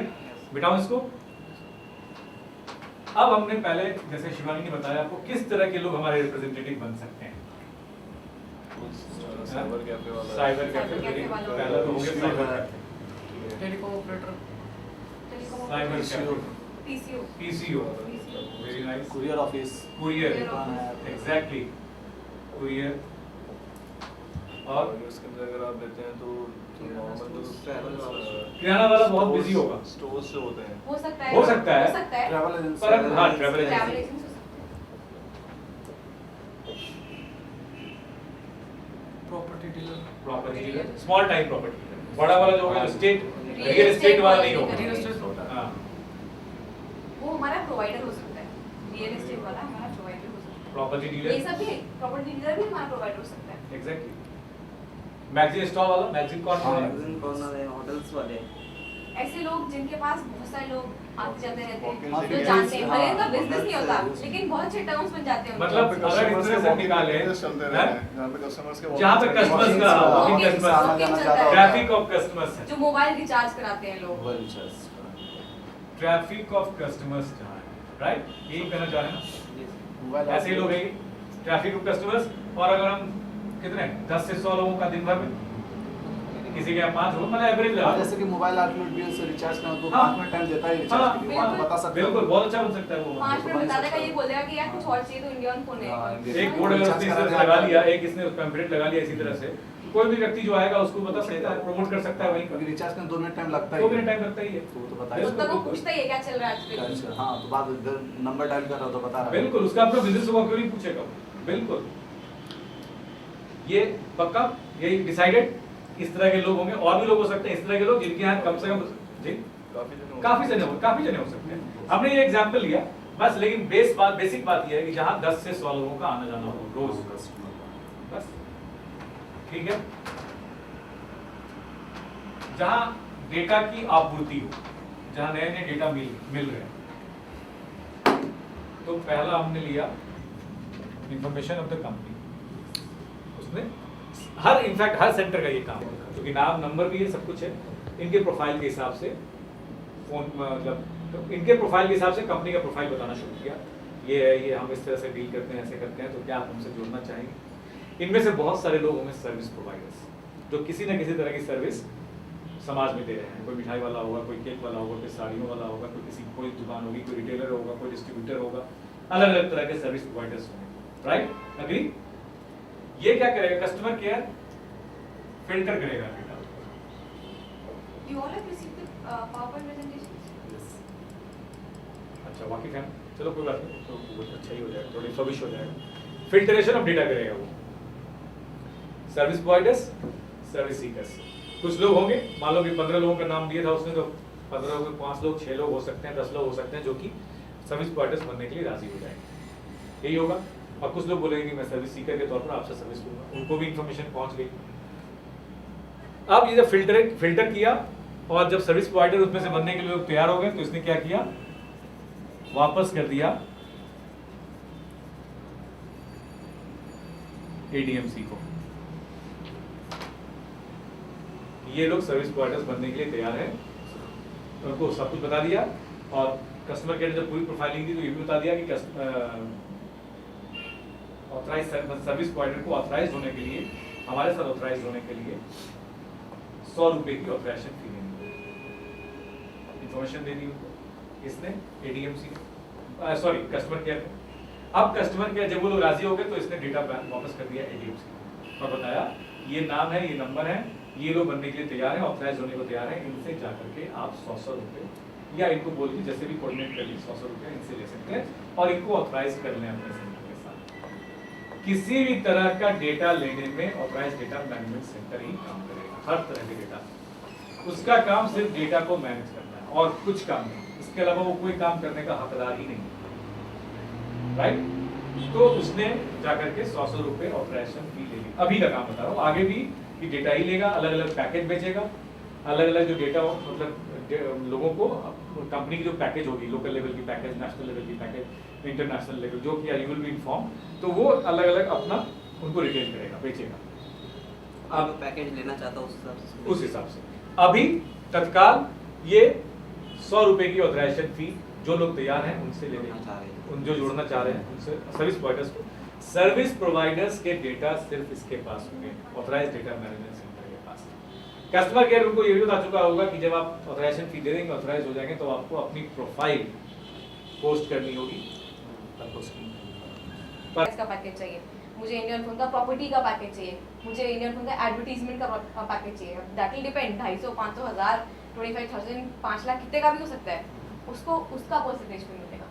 बिठाओ इसको। अब हमने पहले, जैसे शिवानी ने बताया आपको, किस तरह के लोग हमारे रिप्रेजेंटेटिव बन सकते हैं। साइबर कैफे वाला, साइबर कैफे पहला तो हो गया cyber cafe, telecom operator, cyber cafe, PCO, PCO, very nice, courier office, courier, exactly, courier. और उसके अंदर अगर आप लेते हैं तो नॉर्मल किराना वाला बहुत बिजी होगा, स्टोर्स जो होते हैं, हो सकता है, हो सकता है, ट्रैवल एजेंसी, पर हाँ ट्रैवल ट्रैवल एजेंसी, एजेंसी हो सकता property dealer, property dealer, small time property dealer. बड़ा वाला जो होगा स्टेट रियल एस्टेट वाला नहीं होगा, रियल एस्टेट, हाँ है। वो हमारा प्रोवाइडर हो सकता है, रियल एस्टेट वाला हमारा प्रोवाइडर हो सकता प्रॉपर्टी है। ये डीलर, सब भी प्रॉपर्टी डीलर भी हमारा प्रोवाइडर हो सकता है। एग्जैक्टली। मैगजीन स्टॉल वाला, मैगजीन कॉर्नर, मैगजीन कॉर्नर है, होटल्स वाले, ऐसे लोग जिनके पास बहुत सारे लोग आते जाते रहते हैं, Pocket जो जानते हैं, भले इनका बिजनेस नहीं होता, लेकिन बहुत अच्छे टर्म्स बन जाते हैं उनके। मतलब अगर इस तरह से निकाले, चलते हैं? रहते हैं जहाँ पे कस्टमर्स के जहाँ पे कस्टमर्स का Walk-ins, कस्टमर्स, walk-ins चलता है। ट्रैफिक ऑफ कस्टमर्स है, जो मोबाइल रिचार्ज कराते हैं लोग, ट्रैफिक ऑफ कस्टमर्स जहाँ है, राइट? यही कहना चाह रहे हैं ना, ऐसे ही लोग हैं ट्रैफिक ऑफ कस्टमर्स। और अगर हम कितने 10 से 100 लोगों का दिन भर में, किसी के यहाँ 5 हो, मतलब एवरेज लगा, जैसे कि मोबाइल आउटलेट बिल से रिचार्ज करना तो हाँ। 5 मिनट टाइम देता है हाँ, रिचार्ज के लिए, वहाँ बता सकते बिल्कुल, बहुत अच्छा बन सकता है वो। 5 मिनट बता देगा, ये बोल देगा कि यार कुछ और चाहिए तो इंडियन फोन है। हाँ, एक बोर्ड अगर उसने इस तरह से लगा लिया, एक इसने पैम्फलेट लगा लिया इसी तरह से, कोई भी व्यक्ति जो आएगा उसको बता सकता है, प्रमोट कर सकता है वहीं क्योंकि पर। रिचार्ज करने 2 मिनट टाइम लगता है, 2 मिनट टाइम लगता ही है, तो बता तो ही तब वो पूछता ही है क्या चल रहा है आजकल। सकते। हाँ, तो बाद इधर नंबर डायल कर रहा हो तो बता रहा है। बिल्कुल, उसका अपना बिजनेस होगा, क्यों नहीं पूछेगा, बिल्कुल। ये पक्का, यही डिसाइडेड। इस तरह के लोग होंगे, और भी लोग हो सकते हैं इस तरह के लोग जिनके यहाँ कम से कम जी काफी जने हो सकते हैं। हमने ये एग्जांपल लिया बस, लेकिन बेसिक बात ये है कि जहाँ 10 से 100 लोगों का आना जाना हो रोज, बस ठीक है। जहाँ डेटा की आपूर्ति हो, जहाँ नए नए डेटा मिल रहे हैं, तो पहला हमने लिया इंफॉर्मेशन ऑफ द कंपनी। उसमें इनफैक्ट हर सेंटर का ये काम है, क्योंकि नाम नंबर भी है, सब कुछ है। इनके प्रोफाइल के हिसाब से फोन, मतलब तो इनके प्रोफाइल के हिसाब से कंपनी का प्रोफाइल बताना शुरू किया। ये है, ये हम इस तरह से डील करते हैं, ऐसे करते हैं, तो क्या आप हमसे जुड़ना चाहेंगे? इनमें से बहुत सारे लोग होंगे सर्विस प्रोवाइडर्स, जो किसी न किसी तरह की सर्विस समाज में दे रहे हैं। कोई मिठाई वाला होगा, कोई केक वाला होगा, कोई साड़ियों वाला होगा, कोई दुकान होगी, कोई रिटेलर होगा, कोई डिस्ट्रीब्यूटर होगा, अलग अलग तरह के सर्विस प्रोवाइडर्स होंगे, राइट? अग्री? ये क्या करेगा? कस्टमर केयर फिल्टर करेगा data. You all have received the PowerPoint presentations? अच्छा, वाकिफ है, चलो कोई बात नहीं, तो वो अच्छा ही हो जाएगा, थोड़ी फबिश हो जाएगा। फिल्टरेशन ऑफ डेटा करेगा वो। Service providers, service seekers. कुछ लोग होंगे, मान लो कि 15 लोगों का नाम दिया था उसने, तो 15 लोग में 5 लोग 6 लोग हो सकते हैं, 10 लोग हो सकते हैं जो कि सर्विस प्रोवाइडर्स बनने के लिए राजी हो जाएंगे। यही होगा। और कुछ लोग बोलेंगे कि मैं सर्विस सीकर के तौर पर आपसे सर्विस लूंगा, उनको भी इंफॉर्मेशन पहुंच गई। अब ये जब फिल्टर किया और जब सर्विस प्रोवाइडर उसमें से बनने के लिए लोग तैयार हो गए तो इसने क्या किया, वापस कर दिया ADMC को। ये लोग सर्विस प्रोवाइडर्स बनने के लिए तैयार हैं, उनको सब कुछ बता दिया। और कस्टमर केयर जब पूरी प्रोफाइलिंग दी तो ये भी बता दिया कि ऑथराइज सर्विस प्रोवाइडर को ऑथराइज होने के लिए, हमारे साथ ऑथराइज होने के लिए 100 रुपए की ऑथराइजेशन फी देनी, इंफॉर्मेशन दे दी उनको इसने ADMC, सॉरी कस्टमर केयर को। अब कस्टमर केयर जब वो लोग राजी हो गए तो इसने डेटा वापस कर दिया ADMC को और बताया ये नाम है, ये नंबर है, ये लोग बनने के लिए तैयार हैं, ऑथराइज होने को तैयार हैं, इनसे जाकर के आप 100 रुपए या इनको बोल के जैसे भी कोऑर्डिनेट कर लीजिए 100 रुपए इनसे ले सकते हैं और इनको ऑथराइज कर लें अपने सेंटर के साथ। किसी भी तरह का डेटा लेने में ऑथराइज डेटा मैनेजमेंट सेंटर ही काम करेगा, हर तरह के डेटा। उसका काम सिर्फ डेटा को मैनेज करना है और कुछ काम नहीं, इसके अलावा वो कोई काम करने का हकदार ही नहीं, राइट। तो उसने जाकर के 100 रुपए ऑथराइजेशन फी ले ली। अभी का काम बता रहा हूँ, आगे भी कि डेटा ही लेगा, अलग अलग पैकेज बेचेगा, अलग अलग जो डेटा मतलब लोगों को कंपनी की जो पैकेज होगी, लोकल लेवल की पैकेज, नेशनल लेवल की पैकेज, इंटरनेशनल लेवल, जो कि यू विल बी इन्फॉर्म, तो वो अलग अलग अपना उनको रिटेल करेगा, बेचेगा। आप पैकेज लेना चाहता हूँ उस हिसाब से अभी तत्काल ये 100 रुपए की ऑथराइजेशन फी जो लोग तैयार हैं उनसे लेना चाह रहे हैं, उन जो जोड़ना चाह रहे हैं उनसे सर्विस प्रोवाइडर्स को। सर्विस प्रोवाइडर्स के डेटा सिर्फ इसके पास होंगे, ऑथराइज डेटा मैनेजमेंट सेंटर के पास। कस्टमर केयर उनको ये भी बता चुका होगा कि जब आप ऑथराइजेशन फी दे देंगे, ऑथराइज हो जाएंगे, तो आपको अपनी प्रोफाइल पोस्ट करनी होगी। इसका पैकेज चाहिए, मुझे इंडियन फोन का प्रॉपर्टी का पैकेज चाहिए, मुझे इंडियन फोन का एडवर्टीजमेंट का पैकेज चाहिए। दैट विल डिपेंड, 250, 500, 1000, 25,000, 5 लाख कितने का भी हो सकता है, उसको उसका परसेंटेज पे मिलेगा।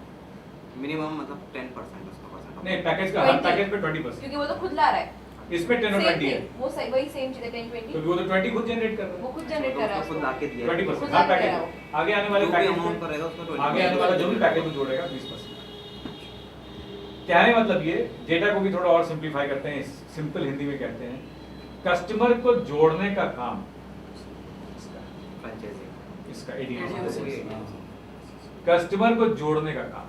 मिनिमम मतलब 10% उसका परसेंट नहीं, पैकेज का हर पैकेज पे 20%, क्योंकि वो तो खुद ला रहा है, इसमें 10 और 20 है, वो वही सेम चीज है 10, 20, तो वो तो 20 खुद जनरेट कर रहा है, वो खुद जनरेट कर रहा है खुद उसको। लाके दिया 20% खुद हर लाके दे पैकेज रहा है आगे आने वाले जो भी पैकेज अमाउंट पर रहेगा उसका 20%। आगे आने वाला जो भी पैकेज में जोड़ेगा 20%। कहने मतलब ये, डेटा को भी थोड़ा और सिंपलीफाई करते हैं, सिंपल हिंदी में कहते हैं, कस्टमर को जोड़ने का काम इसका ADMC, कस्टमर को जोड़ने का काम,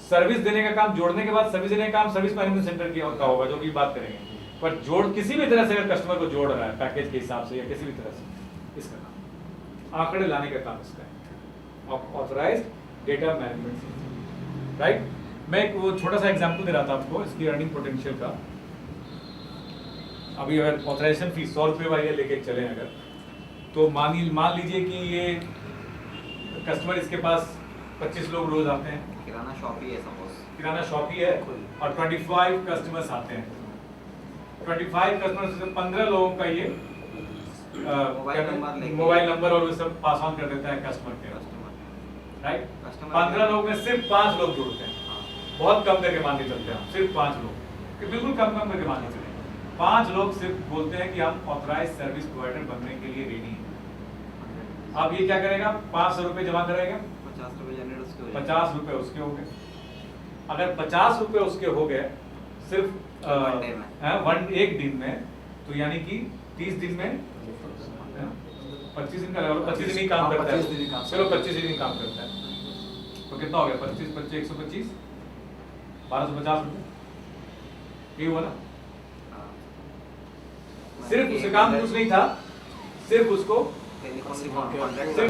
सर्विस देने का काम, जोड़ने के बाद सर्विस देने का काम सर्विस मैनेजमेंट सेंटर की का होगा, जो भी बात करेंगे। पर जोड़ किसी भी तरह से अगर कस्टमर को जोड़ रहा है पैकेज के हिसाब से या किसी भी तरह से, इसका काम आंकड़े लाने का काम इसका है, authorised data management centre, right. मैं एक वो छोटा सा एग्जांपल दे रहा था आपको इसकी अर्निंग पोटेंशियल का। अभी अगर ऑथराइजेशन फीस 100 रुपये वाली लेके चले अगर, तो मान लीजिए कि ये कस्टमर इसके पास 25 लोग रोज आते हैं, किराना शॉप ही है सपोज, किराना शॉप ही है और 25 कस्टमर्स आते हैं। 25 कस्टमर्स से 15 लोगों का ये मोबाइल नंबर और वो सब पास ऑन कर देता है कस्टमर के, राइट। 15 लोग में सिर्फ 5 लोग जुड़ते हैं, बहुत कम करके मान के चलते हैं, सिर्फ 5 लोग, कि बिल्कुल कम करके मान के चलते हैं। 5 लोग सिर्फ बोलते हैं कि हम ऑथराइज सर्विस प्रोवाइडर बनने के लिए रेडी हैं। अब ये क्या करेगा, 500 रुपये जमा करेगा, 50 रुपये जनरेट उसके हो 50 रुपये उसके हो गए। अगर 50 रुपये उसके हो गए सिर्फ एक दिन में, तो यानी कि 30 दिन में 25 दिन का लगा लो, 25 दिन ही काम करता है, चलो 25 दिन काम करता है, तो कितना हो गया 25 25 125 1250 रुपये, ये हुआ ना। सिर्फ उसका काम कुछ नहीं था, सिर्फ उसको टेलीफोन